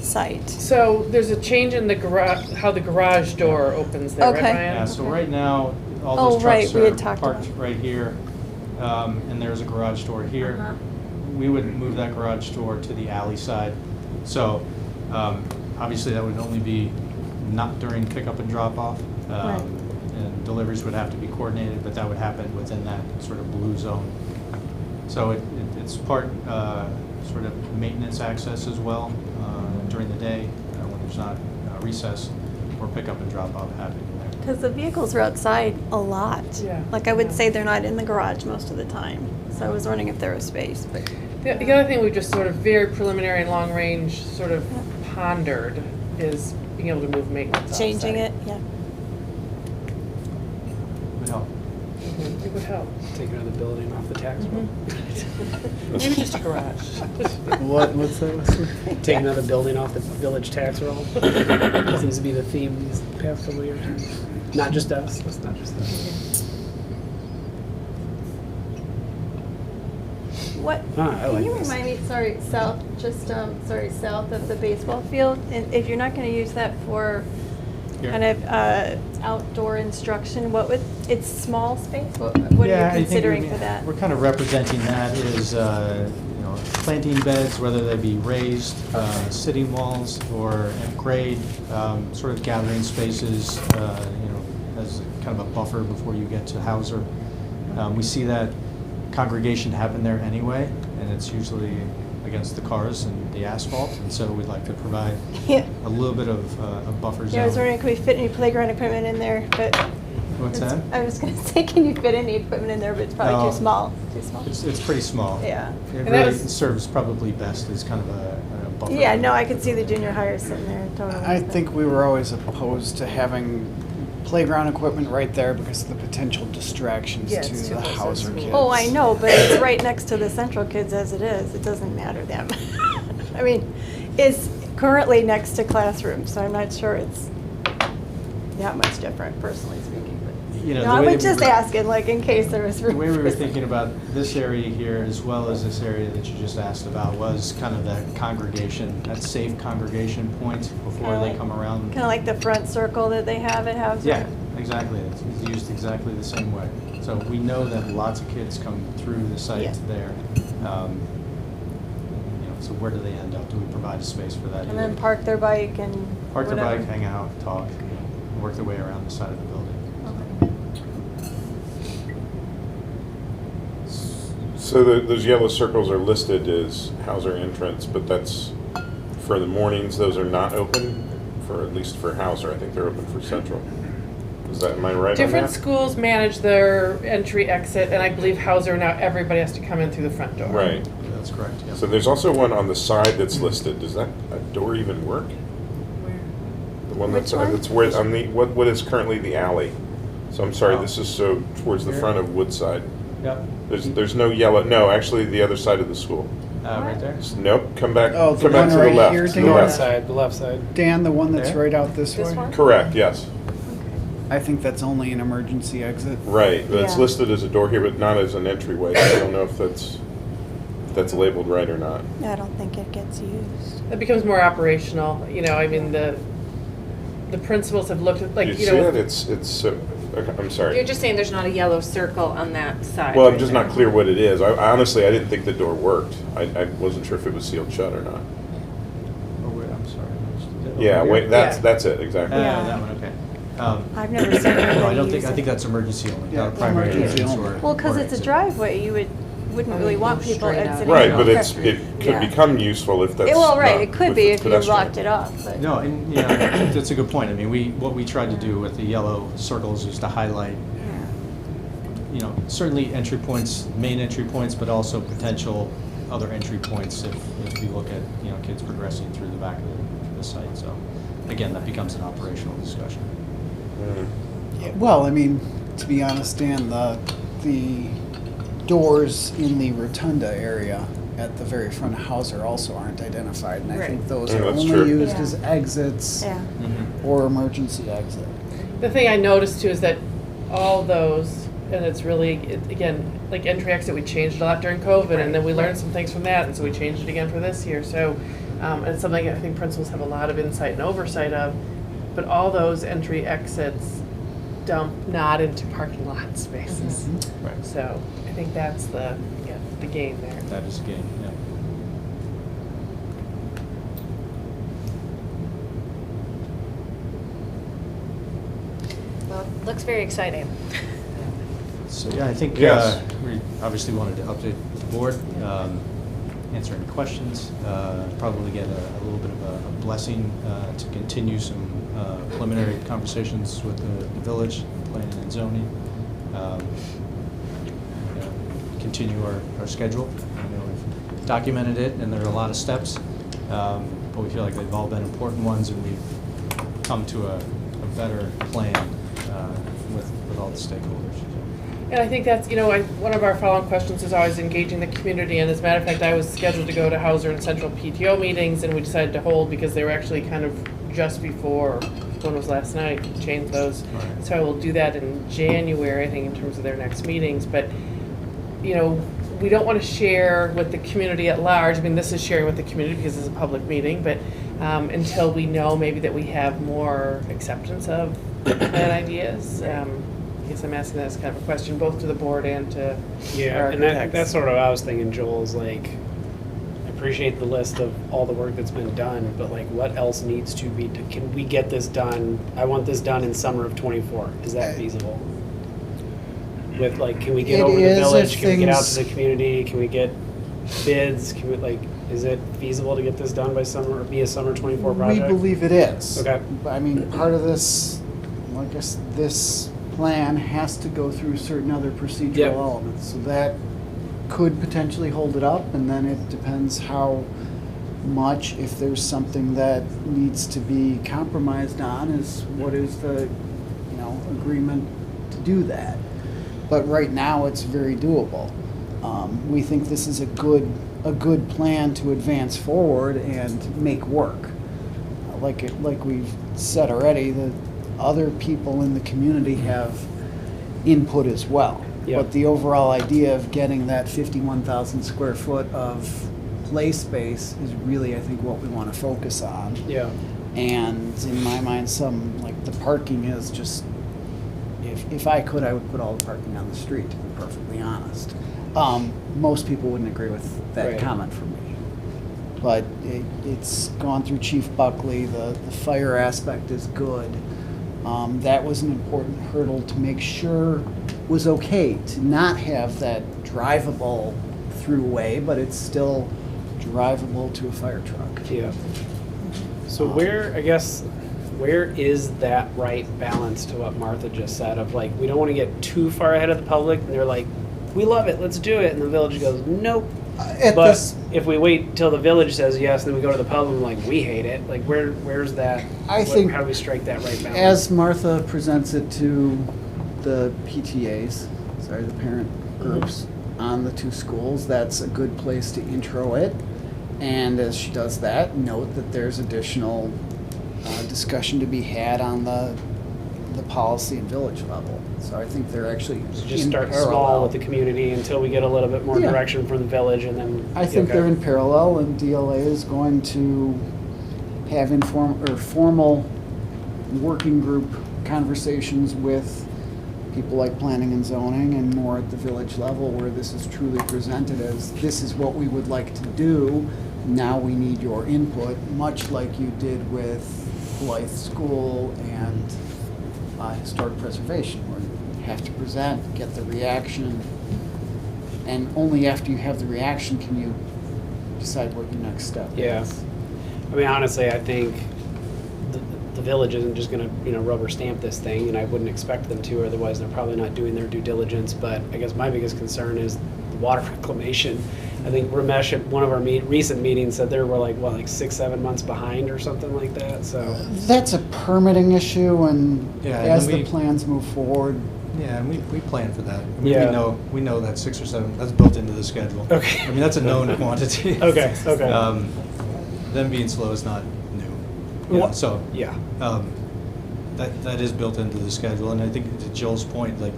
site? So there's a change in the garage, how the garage door opens there, right, Okay. Ryan? Yeah, so right now, all Oh, those right, trucks we are had talked parked about- right here, and there's a garage door here. We would move that garage door to the alley side. So obviously, that would only be not during pickup and drop-off. Right. And deliveries would have to be coordinated, but that would happen within that sort of blue zone. So it's part sort of maintenance access as well during the day when there's not recess or pickup and drop-off happening there. Because the vehicles are outside a lot. Yeah. Like I would say they're not in the garage most of the time. So I was wondering if there was space, but. The other thing we just sort of very preliminary and long range sort of pondered is being able to move maintenance Changing offsite. it, yeah. Would help. It would help. Take another building off the tax roll. Maybe just a garage. What's that? Take another building off the village tax roll. Seems to be the theme these past couple of years. Not just us. It's not just us. What, I can like you this. remind me, sorry, south, just, south of the baseball field? And if you're not gonna use that for Here. kind of outdoor instruction, what would, it's small space? What are Yeah, I you think considering we- for that? We're kind of representing that as, planting beds, whether they be raised, sitting walls, or at grade, sort of gathering spaces, as kind of a buffer before you get to Hauser. We see that congregation happen there anyway, and it's usually against the cars and the asphalt, and so we'd like to provide Yeah. a little bit of a buffer zone. Yeah, I was wondering, could we fit any playground equipment in there, but. What's it's- that? I was gonna say, can you fit any equipment in there, but it's probably No. too small, It's pretty small. Yeah. It And that really was- serves probably best as kind of a buffer. Yeah, zone. no, I could see the junior hires sitting there totally. I but- think we were always opposed to having playground equipment right there because of the potential distractions Yeah, to it's too the close to Hauser the kids. school. Oh, I know, but it's right next to the central kids as it is. It doesn't matter them. I mean, it's currently next to classrooms, so I'm not sure it's that much different, personally speaking. But You know, no, the I way was that we just were- asking, like, in case there was The room. way we for were some- thinking about this area here, as well as this area that you just asked about, was kind of that congregation, that safe congregation point before Kinda they like- come around. Kind of like the front circle that they have at Hauser. Yeah, exactly. It's used exactly the same way. So we know that lots of kids come through the site Yeah. there. So where do they end up? Do we provide a space for that? And then park their bike and Park their whatever. bike, hang out, talk, work their way around the side of the building. So those yellow circles are listed as Hauser entrance, but that's for the mornings, those are not open, for, at least for Hauser. I think they're open for Central. Is that, am I right on Different that? schools manage their entry, exit, and I believe Hauser now, everybody has to come in through the front door. Right. That's correct, yeah. So there's also one on the side that's listed. Does that door even work? The one Which that's, one? that's where, on the, what is currently the alley? So I'm sorry, Oh. this is so towards the Here? front of Woodside. Yep. There's no yellow, no, actually the other side of the school. Right there? Nope, come back, Oh, the come back one to the right left. here, to the Dan? left. Side, the left side. Dan, the one that's There? right out this This way? one? Correct, yes. I think that's only an emergency exit. Right, but it's Yeah. listed as a door here, but not as an entryway. So I don't know if that's labeled right or not. I don't think it gets used. It becomes more operational, I mean, the principals have looked at, like, You you see know. that? It's, okay, I'm sorry. You're just saying there's not a yellow circle on that side. Well, I'm right just there. not clear what it is. I honestly, I didn't think the door worked. I wasn't sure if it was sealed shut or not. Oh, wait, I'm sorry. Yeah, Over wait, here? that's it, exactly. Yeah. That one, okay. I've never seen anybody No, I don't use think, I it. think that's emergency only, Yeah, not primary emergency entrance only. or. Well, because or it's a exit. driveway, you wouldn't really want go people straight out. exiting. Right, out. but it could Yeah. become useful if that's Well, right, not it could with be the if you pedestrian. locked it up, but. No, and, that's a good point. I mean, what we tried to do with the yellow circles is to highlight, certainly entry points, main entry points, but also potential other entry points if you look at, kids progressing through the back of the site. So, again, that becomes an operational discussion. Mm. Yeah, well, I mean, to be honest, Dan, the doors in the rotunda area at the very front of Hauser also aren't identified, and I Right. think those Yeah, are that's only true. used Yeah. as exits. Yeah. or emergency exit. The thing I noticed too is that all those, and it's really, again, like entry exit, we changed a lot during COVID, and then we learned some things from that, and so we changed it again for this year. So, and it's something I think principals have a lot of insight and oversight of, but all those entry exits dump not into parking lot spaces. Right. So I think that's the game there. That is a game, yeah. Well, looks very exciting. So, yeah, I think Yes. we obviously wanted to update the board, answer any questions, probably get a little bit of a blessing to continue some preliminary conversations with the village, planning and zoning, continue our schedule. I know we've documented it, and there are a lot of steps, but we feel like they've all been important ones, and we've come to a better plan with all the stakeholders. And I think that's, one of our follow-up questions is always engaging the community. And as a matter of fact, I was scheduled to go to Hauser and Central PTO meetings, and we decided to hold because they were actually kind of just before, one was last night, changed those. Right. So I will do that in January, I think, in terms of their next meetings. But, we don't want to share with the community at large. I mean, this is sharing with the community because it's a public meeting, but until we know maybe that we have more acceptance of plan ideas. I guess I'm asking that as kind of a question, both to the board and to our And architects. that's sort of what I was thinking, Joel, is like, I appreciate the list of all the work that's been done, but like, what else needs to be, can we get this done? I want this done in summer of '24. Is that feasible? With like, can we get It over the is if village? Can we get out things- to the community? Can we get bids? Can we like, is it feasible to get this done by summer, or be a summer '24 We project? believe it is. Okay. I mean, part of this, I guess, this plan has to go through certain other procedural Yep. elements. So that could potentially hold it up, and then it depends how much, if there's something that needs to be compromised on, is what is the, agreement to do that. But right now, it's very doable. We think this is a good plan to advance forward and make work. Like we've said already, the other people in the community have input as well. Yep. But the overall idea of getting that 51,000 square foot of play space is really, I think, what we want to focus on. Yeah. And in my mind, the parking is just, if I could, I would put all the parking on the street, to be perfectly honest. Most people wouldn't agree with that Right. comment from me. But it's gone through Chief Buckley, the fire aspect is good. That was an important hurdle to make sure was okay, to not have that drivable throughway, but it's still drivable to a fire truck. Yeah. So where is that right balance to what Martha just said of like, we don't want to get too far ahead of the public, and they're like, we love it, let's do it, and the village goes, nope. But if we wait till the village says yes, then we go to the public and like, we hate it, like where's that? I think how do we strike that right balance? as Martha presents it to the PTAs, the parent groups on the two schools, that's a good place to intro it. And as she does that, note that there's additional discussion to be had on the policy and village level. So I think they're actually Just in start parallel. small with the community until we get a little bit more Yeah. direction from the village, and then. I think okay. they're in parallel, and DLA is going to have formal working group conversations with people like planning and zoning, and more at the village level where this is truly presented as, this is what we would like to do, now we need your input, much like you did with Blythe School and historic preservation, where you have to present, get the reaction, and only after you have the reaction can you decide what your next step Yeah. is. I mean, honestly, I think the village isn't just gonna, rubber stamp this thing, and I wouldn't expect them to, otherwise they're probably not doing their due diligence. But I guess my biggest concern is the water reclamation. I think Ramesh at one of our recent meetings said they were like 6-7 months behind or something like that, so. That's a permitting issue, and Yeah, as and the plans move forward. Yeah, and we plan for that. I mean, Yeah. we know that 6 or 7, that's built into the schedule. Okay. I mean, that's a known quantity. Okay. Them being slow is not new. Well, So, yeah. that is built into the schedule, and I think to Jill's point, like,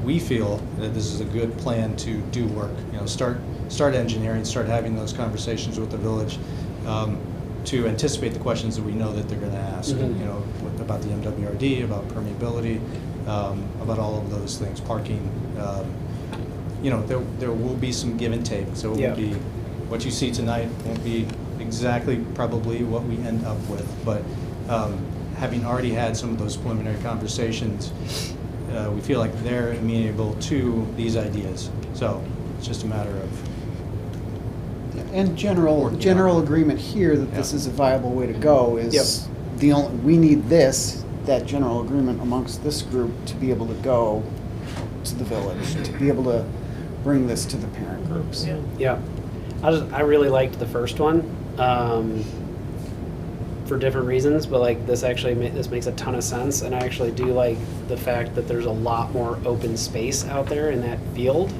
we feel that this is a good plan to do work. You know, start engineering, start having those conversations with the village, to anticipate the questions that we know that they're going to ask. Mhm. You know, about the MWRD, about permeability, about all of those things, parking. You know, there will be some give and take. So it Yeah. will be what you see tonight won't be exactly probably what we end up with, but having already had some of those preliminary conversations, we feel like they're amenable to these ideas. So it's just a matter of. And general agreement here that this is a viable way to go is Yep. the only, we need this, that general agreement amongst this group to be able to go to the village, to be able to bring this to the parent groups. Yeah, I really liked the first one for different reasons, but like this actually this makes a ton of sense, and I actually do like the fact that there's a lot more open space out there in that field.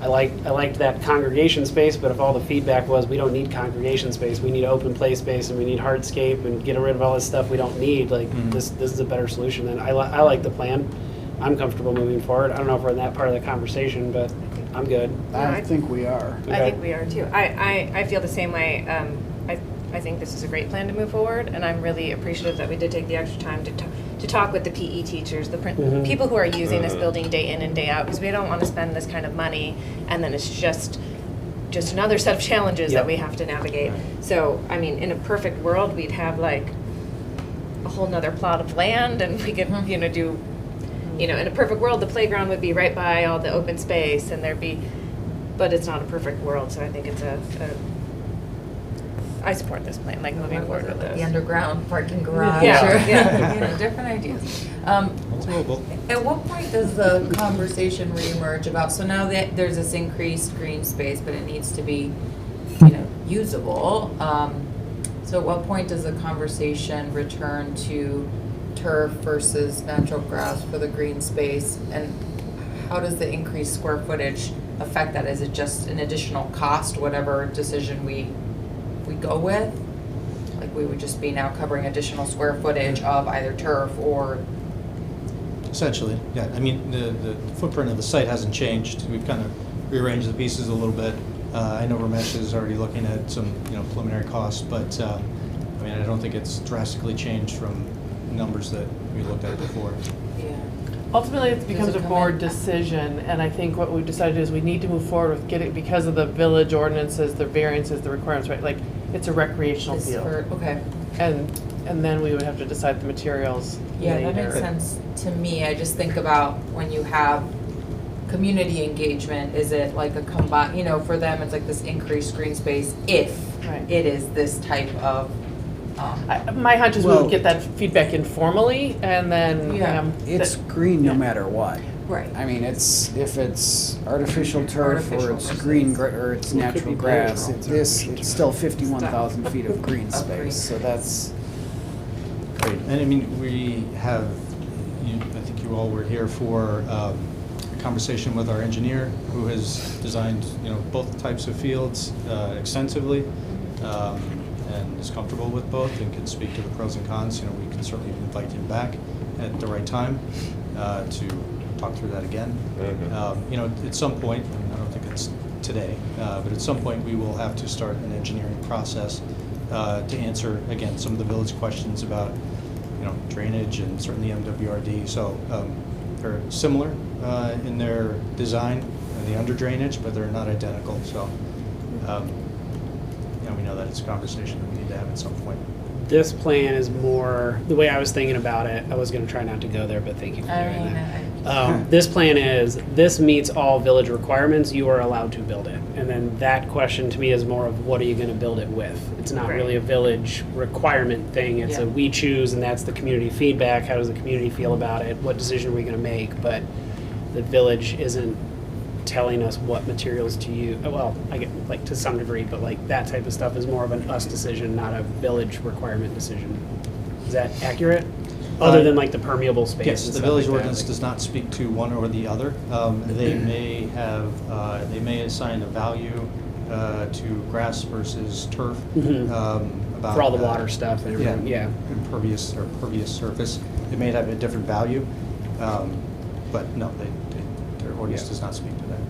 I liked that congregation space, but if all the feedback was we don't need congregation space, we need open play space, and we need hardscape, and get rid of all this stuff we don't need, like this is a better solution. Then I like the plan. I'm comfortable moving forward. I don't know if we're in that part of the conversation, but I'm good. I think we are. I think we are too. I feel the same way. I think this is a great plan to move forward, and I'm really appreciative that we did take the extra time to talk with the PE teachers, the people who are using this building day in and day out, because we don't want to spend this kind of money and then it's just another set of challenges that we have to navigate. So, I mean, in a perfect world, we'd have like a whole nother plot of land, and we could, do, in a perfect world, the playground would be right by all the open space, and there'd be, but it's not a perfect world, so I think it's I support this plan, like moving forward with this. The underground parking garage. Yeah. Different ideas. At what point does the conversation reemerge about, so now that there's this increased green space, but it needs to be, usable. So at what point does the conversation return to turf versus natural grass for the green space? And how does the increased square footage affect that? Is it just an additional cost, whatever decision we go with? Like we would just be now covering additional square footage of either turf or. Essentially, yeah. I mean, the footprint of the site hasn't changed. We've kind of rearranged the pieces a little bit. I know Ramesh is already looking at some, preliminary costs, but I mean, I don't think it's drastically changed from numbers that we looked at before. Yeah. Ultimately, it becomes a board decision, and I think what we've decided is we need to move forward with getting, because of the village ordinances, the variances, the requirements, right? Like, it's a recreational field. Okay. And then we would have to decide the materials later. That makes sense to me. I just think about when you have community engagement, is it like a combine, for them, it's like this increased green space if it is this type of. My hunch is we would get that feedback informally, and then it's green no matter what. Right. I mean, if it's artificial turf or it's green or it's natural grass, it's still 51,000 feet of green space. So that's great. And I mean, we have. I think you all were here for a conversation with our engineer, who has designed both types of fields extensively. And is comfortable with both and can speak to the pros and cons. We can certainly invite him back at the right time to talk through that again. At some point, and I don't think it's today, but at some point we will have to start an engineering process to answer, again, some of the village questions about, drainage and certainly MWRD. So they're similar in their design and the under drainage, but they're not identical. So. We know that it's a conversation that we need to have at some point. This plan is more, the way I was thinking about it, I was going to try not to go there, but thank you for doing that. This plan is, this meets all village requirements, you are allowed to build it. And then that question to me is more of what are you going to build it with? It's not really a village requirement thing, it's a we choose, and that's the community feedback. How does the community feel about it? What decision are we going to make? But the village isn't telling us what materials to use. Well, I get like to some degree, but like that type of stuff is more of an us decision, not a village requirement decision. Is that accurate? Other than like the permeable space. Yes, the village ordinance does not speak to one or the other. They may have, they may assign a value to grass versus turf. About, For all the water stuff and everything, yeah. Impervious or pervious surface. It may have a different value, but no, their ordinance does not speak to that.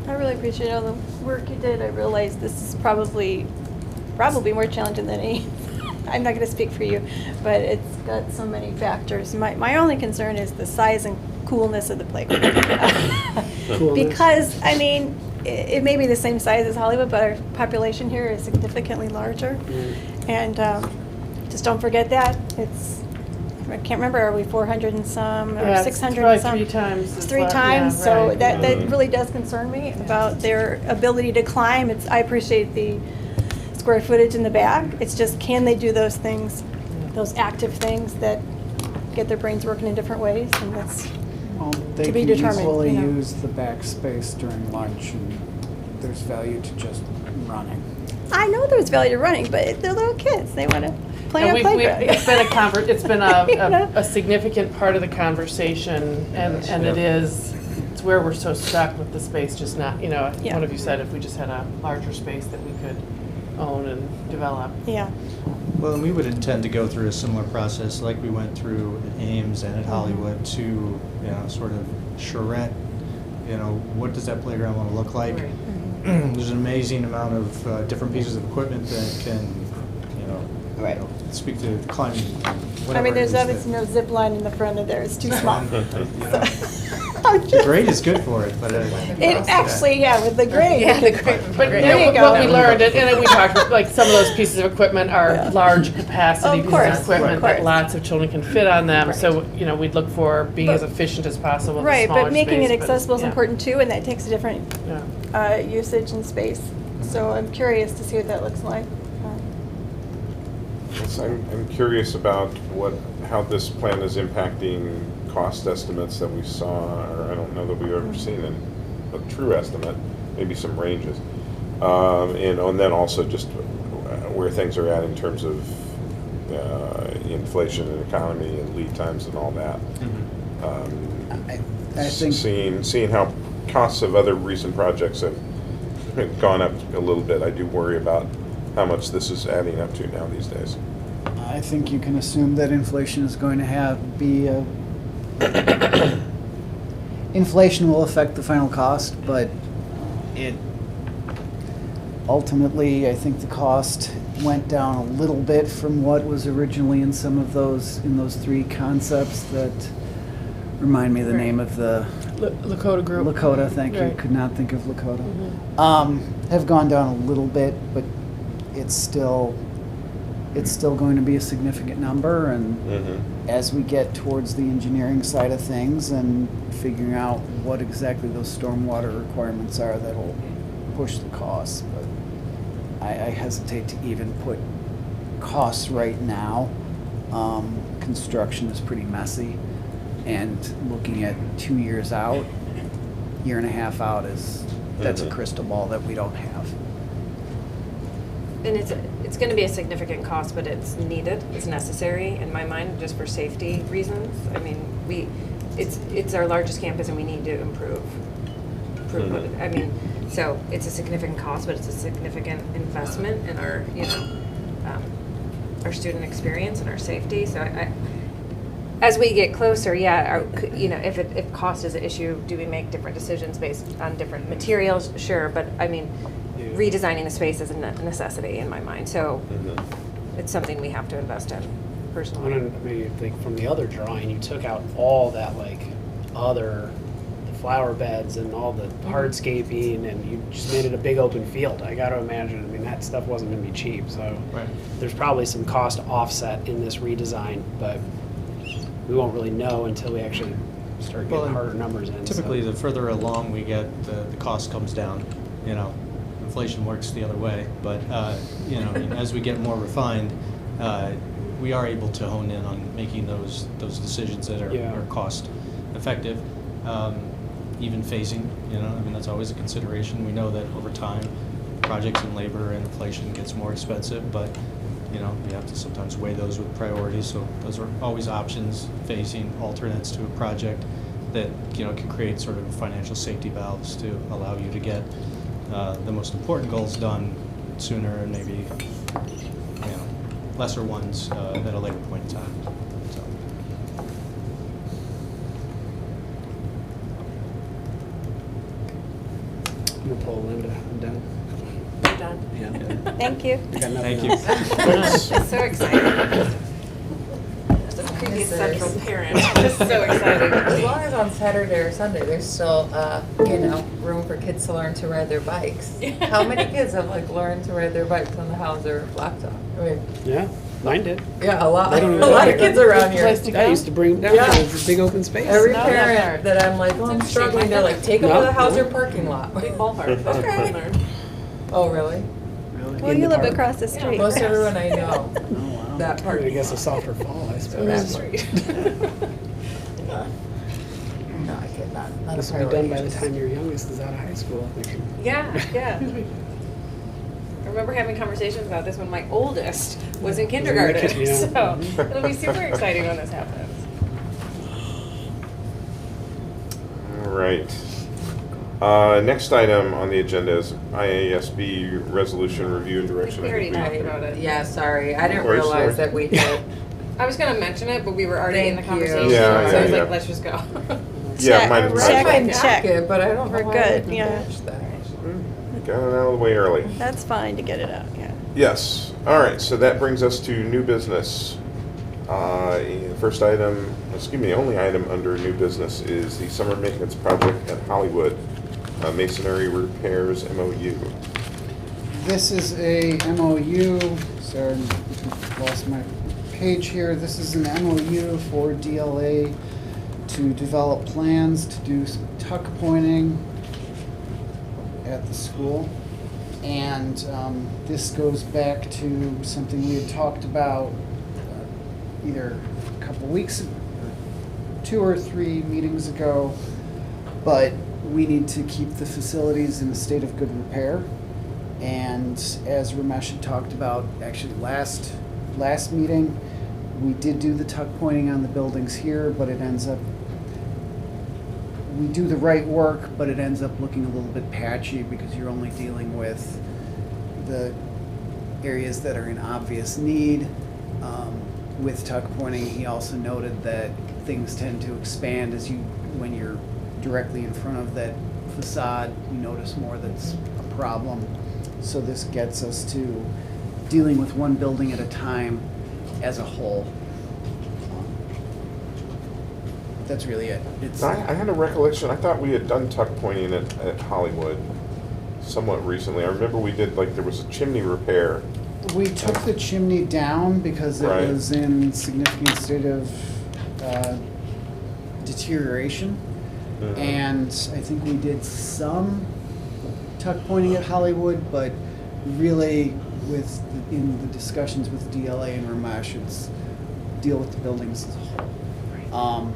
I really appreciate all the work you did. I realize this is probably more challenging than any. I'm not going to speak for you, but it's got so many factors. My only concern is the size and coolness of the playground. Because, I mean, it may be the same size as Hollywood, but our population here is significantly larger. And just don't forget that. I can't remember, are we 400 and some, or 600 and some? Three times. It's three times, yeah, so right. that really does concern me about their ability to climb. I appreciate the square footage in the back. It's just, can they do those things, those active things that get their brains working in different ways? And that's They to be can determined. easily You know. use the back space during lunch, and there's value to just running. I know there's value to running, but they're little kids. They want to play And on playground. it's been a significant part of the conversation, and it's where we're so stuck with the space, just not, Yeah. one of you said if we just had a larger space that we could own and develop. Yeah. Well, and we would intend to go through a similar process like we went through at Ames and at Hollywood to, sort of charrette, what does that playground want to look like? Right. There's an amazing amount of different pieces of equipment that can, speak to climbing. I mean, there's whatever it is obviously no zip line in the front of there. It's too small. The grade is good for it, but It actually, with the grade. Yeah, the grade. But There you go. what we learned, and we talked about, like, some of those pieces of equipment are large capacity Of pieces course, of equipment of that course. lots of children can fit on them. Right. So, we'd look for being as efficient as possible in a Right, smaller but making it space, accessible is yeah. important too, and that takes a different Yeah. usage and space. So I'm curious to see what that looks like. Yes, I'm curious about how this plan is impacting cost estimates that we saw, or I don't know that we've ever seen a true estimate, maybe some ranges. And then also just where things are at in terms of inflation and economy and lead times and all that. I think Seeing how costs of other recent projects have gone up a little bit, I do worry about how much this is adding up to now these days. I think you can assume that inflation is going to inflation will affect the final cost, but ultimately, I think the cost went down a little bit from what was originally in those three concepts that remind me of the name of the Lakota group. Lakota, thank you. Right. Could not think of Lakota. Have gone down a little bit, but it's still going to be a significant number. And as we get towards the engineering side of things and figuring out what exactly those stormwater requirements are, that'll push the costs. But I hesitate to even put costs right now. Construction is pretty messy. And looking at 2 years out, year and a half out that's a crystal ball that we don't have. And it's going to be a significant cost, but it's needed, it's necessary in my mind, just for safety reasons. I mean, it's our largest campus and we need to improve it. I mean, so it's a significant cost, but it's a significant investment in our, our student experience and our safety. So as we get closer, if cost is an issue, do we make different decisions based on different materials? Sure, but I mean, redesigning the space is a necessity in my mind. So it's something we have to invest in personally. I mean, think from the other drawing, you took out all that the flower beds and all the hardscaping, and you just made it a big open field. I got to imagine, that stuff wasn't going to be cheap. So there's probably some cost offset in this redesign, but we won't really know until we actually start getting harder numbers in. Typically, the further along we get, the cost comes down. Inflation works the other way, but as we get more refined, we are able to hone in on making those decisions that are cost effective. Even phasing, that's always a consideration. We know that over time, projects and labor and inflation gets more expensive, but you have to sometimes weigh those with priorities. So those are always options, phasing alternates to a project. that, you know, can create sort of financial safety valves to allow you to get the most important goals done sooner and maybe, you know, lesser ones at a later point in time. So. I'm gonna pull Linda. I'm done. You're done. Yeah, I'm done. Thank you. I got nothing Thank you. else. It's so exciting. As a previous central parent, just so excited. As long as on Saturday or Sunday, there's still, you know, room for kids to learn to ride their bikes. How many kids have like learned to ride their bikes on the house or laptop? I mean, Yeah, mine did. yeah, a lot. They don't A even lot like of it. kids around here. I used to bring them down Yeah. to the big open space. Every Not that parent hard. that I'm like, well, I'm struggling, they're like, take them No, to the house no. or parking lot. Big ballpark. Okay. Oh, really? Really? Well, In you the live park. across the street. Most everyone I know, Oh, wow. that part. I guess a softer fall, I suppose. That part. No, I kid not. Not a This will be priority. done by the time your youngest is out of high school, I think. Yeah. I remember having conversations about this when my oldest was in Yeah. kindergarten. Yeah. So it'll be super exciting when this happens. All right. Next item on the agenda is IASB resolution review and direction. We already I think talked about it. Yeah, sorry. I didn't Sorry, realize sorry. that we had. I was gonna mention it, but we were already in the Thank you. conversation. Yeah, So I was yeah. like, let's just go. Yeah, Check. mine- I mine- read my Check. packet, but I don't know We're why I good, didn't yeah. catch that. Got it out of the way early. That's fine to get it out, yeah. Yes. All right. So that brings us to new business. First item, excuse me, the only item under new business is the summer maintenance project at Hollywood, masonry repairs MOU. This is a MOU, sorry, I lost my page here. This is an MOU for DLA to develop plans to do some tuck pointing at the school. And this goes back to something we had talked about either a couple weeks, or 2 or 3 meetings ago, but we need to keep the facilities in a state of good repair. And as Ramesh had talked about, actually last meeting, we did do the tuck pointing on the buildings here, but it ends up, we do the right work, but it ends up looking a little bit patchy because you're only dealing with the areas that are in obvious need. With tuck pointing, he also noted that things tend to expand when you're directly in front of that facade, you notice more that's a problem. So this gets us to dealing with one building at a time as a whole. That's really it. It's, I had a recollection. I thought we had done tuck pointing at Hollywood somewhat recently. I remember we did, like, there was a chimney repair. we took the chimney down because it Right. was in significant state of deterioration. Mhm. And I think we did some tuck pointing at Hollywood, but really in the discussions with DLA and Ramesh, it's deal with the buildings as a whole.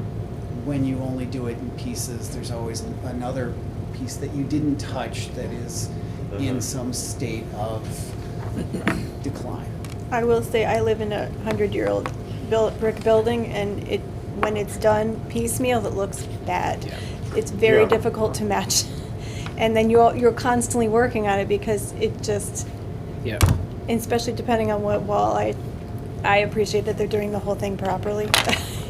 When you only do it in pieces, there's always another piece that you didn't touch that is in some state of decline. I will say, I live in a 100-year-old brick building, and when it's done piecemeal, it looks bad. It's very Yeah. difficult to match. And then you're constantly working on it because it just, Yeah. and especially depending on what wall, I appreciate that they're doing the whole thing properly.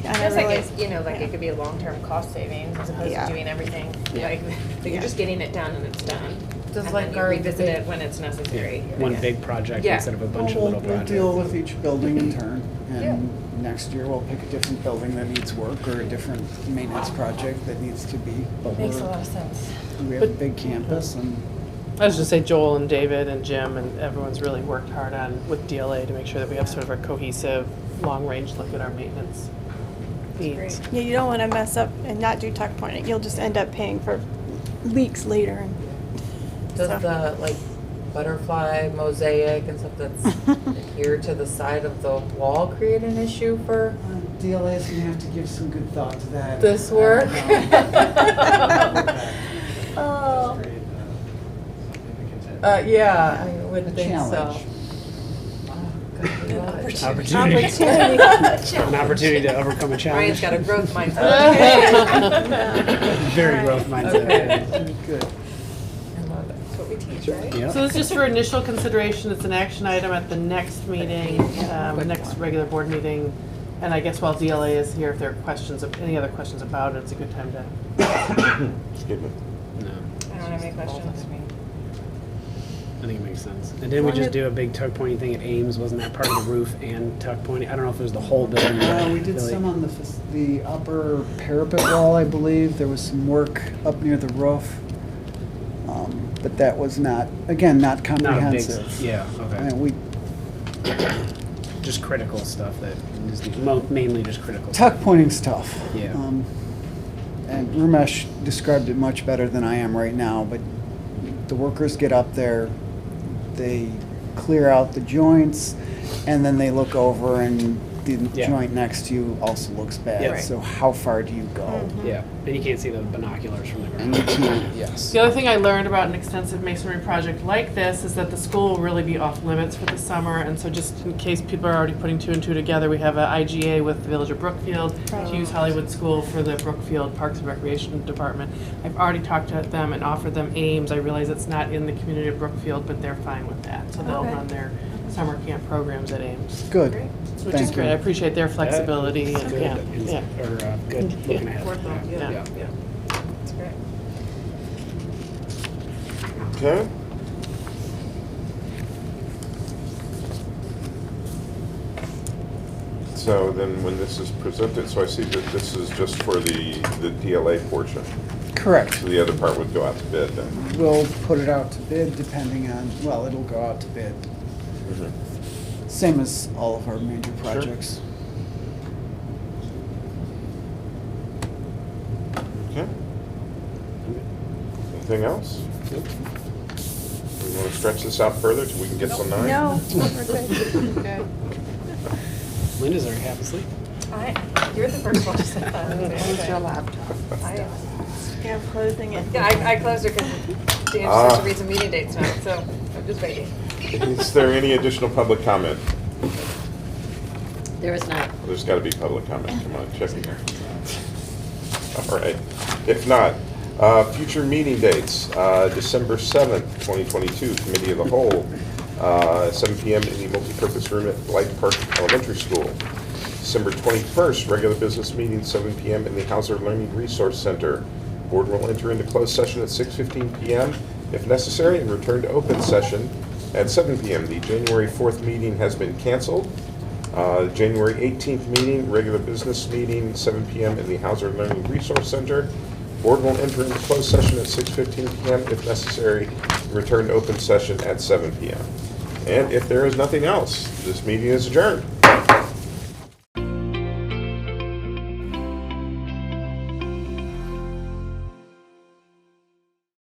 And I Feels like realize- it's, like it could be a long-term cost savings as opposed Yeah. to doing everything, like, that you're Yeah. just getting it done and it's done. Just And like then you our revisit big- it when it's necessary. I One guess. big project Yeah. instead of a bunch of We'll little projects. deal with each building in turn, and next year we'll pick a different building that needs work or a different maintenance project that needs to be. But Makes a lot of sense. we have a big campus, and I was just say Joel and David and Jim and everyone's really worked hard on with DLA to make sure that we have sort of a cohesive, long-range look at our maintenance needs. Yeah, you don't want to mess up and not do tuck pointing. You'll just end up paying for leaks later. Does So- the like butterfly mosaic and stuff that's adhered to the side of the wall create an issue for DLA is gonna have to give some good thought to that. this I work? don't know. Oh. Significant Yeah, I would A think so. challenge. Oh, God, we love it. Opportunity. Opportunity. An opportunity to overcome a Ryan's challenge. got a growth mindset. Very All growth right. mindset. Okay. Good. I love it. That's what we teach, right? Yep. So this is just for initial consideration. It's an action item at the next meeting, next regular board meeting. And I guess while DLA is here, if there are questions, any other questions about it, it's a good time to. Excuse me. No, I don't have any questions. I think it makes sense. And didn't we just do a big tuck pointing thing at Ames? Wasn't that part of the roof and tuck pointing? I don't know if it was the whole building. We did some on the upper parapet wall, I believe. There was some work up near the roof. But that was not, again, not Not a big, comprehensive. yeah, okay. I mean, we, Just critical stuff that is mainly just critical. tuck pointing's tough. Yeah. And Ramesh described it much better than I am right now, but the workers get up there, they clear out the joints, and then they look over and the Yeah. joint next to you also looks bad. Yeah. Right. So how far do you go? Yeah, and you can't see the binoculars from the ground. And you can't, yes. The other thing I learned about an extensive masonry project like this is that the school will really be off limits for the summer. And so just in case people are already putting 2 and 2 together, we have a IGA with the Village of Brookfield, Hughes Hollywood School for the Brookfield Parks and Recreation Department. I've already talked to them and offered them Ames. I realize it's not in the community of Brookfield, but they're fine with that. So they'll Okay. run their summer camp programs at Ames. Good. Which is Thank great. you. I appreciate their flexibility. That's and good. yeah, yeah. Or good looking ahead. Yeah. Yeah. That's great. Okay. So then when this is presented, so I see that this is just for the DLA portion. Correct. So the other part would go out to bid then. We'll put it out to bid depending on, well, it'll go out to bid. Mm-hmm. Same as all of our major projects. Okay. Anything else? Nope. We want to stretch this out further so we can get till 9? No, we're good. Okay. Linda's already half asleep. You're the first one to say that. Close your laptop. Yeah, I'm closing it. Yeah, I closed her because James has to read some meeting dates now, so I'm just waiting. Is there any additional public comment? There is not. There's got to be public comment. Come on, check in here. All right. If not, future meeting dates, December 7th, 2022, Committee of the Whole, 7 p.m. in the multipurpose room at Light Park Elementary School. December 21st, regular business meeting, 7 p.m. in the Hauser Learning Resource Center. Board will enter into closed session at 6:15 p.m. if necessary and return to open session at 7 p.m. The January 4th meeting has been canceled. January 18th meeting, regular business meeting, 7 p.m. in the Hauser Learning Resource Center. Board will enter into closed session at 6:15 p.m. if necessary, and return to open session at 7 p.m. And if there is nothing else, this meeting is adjourned.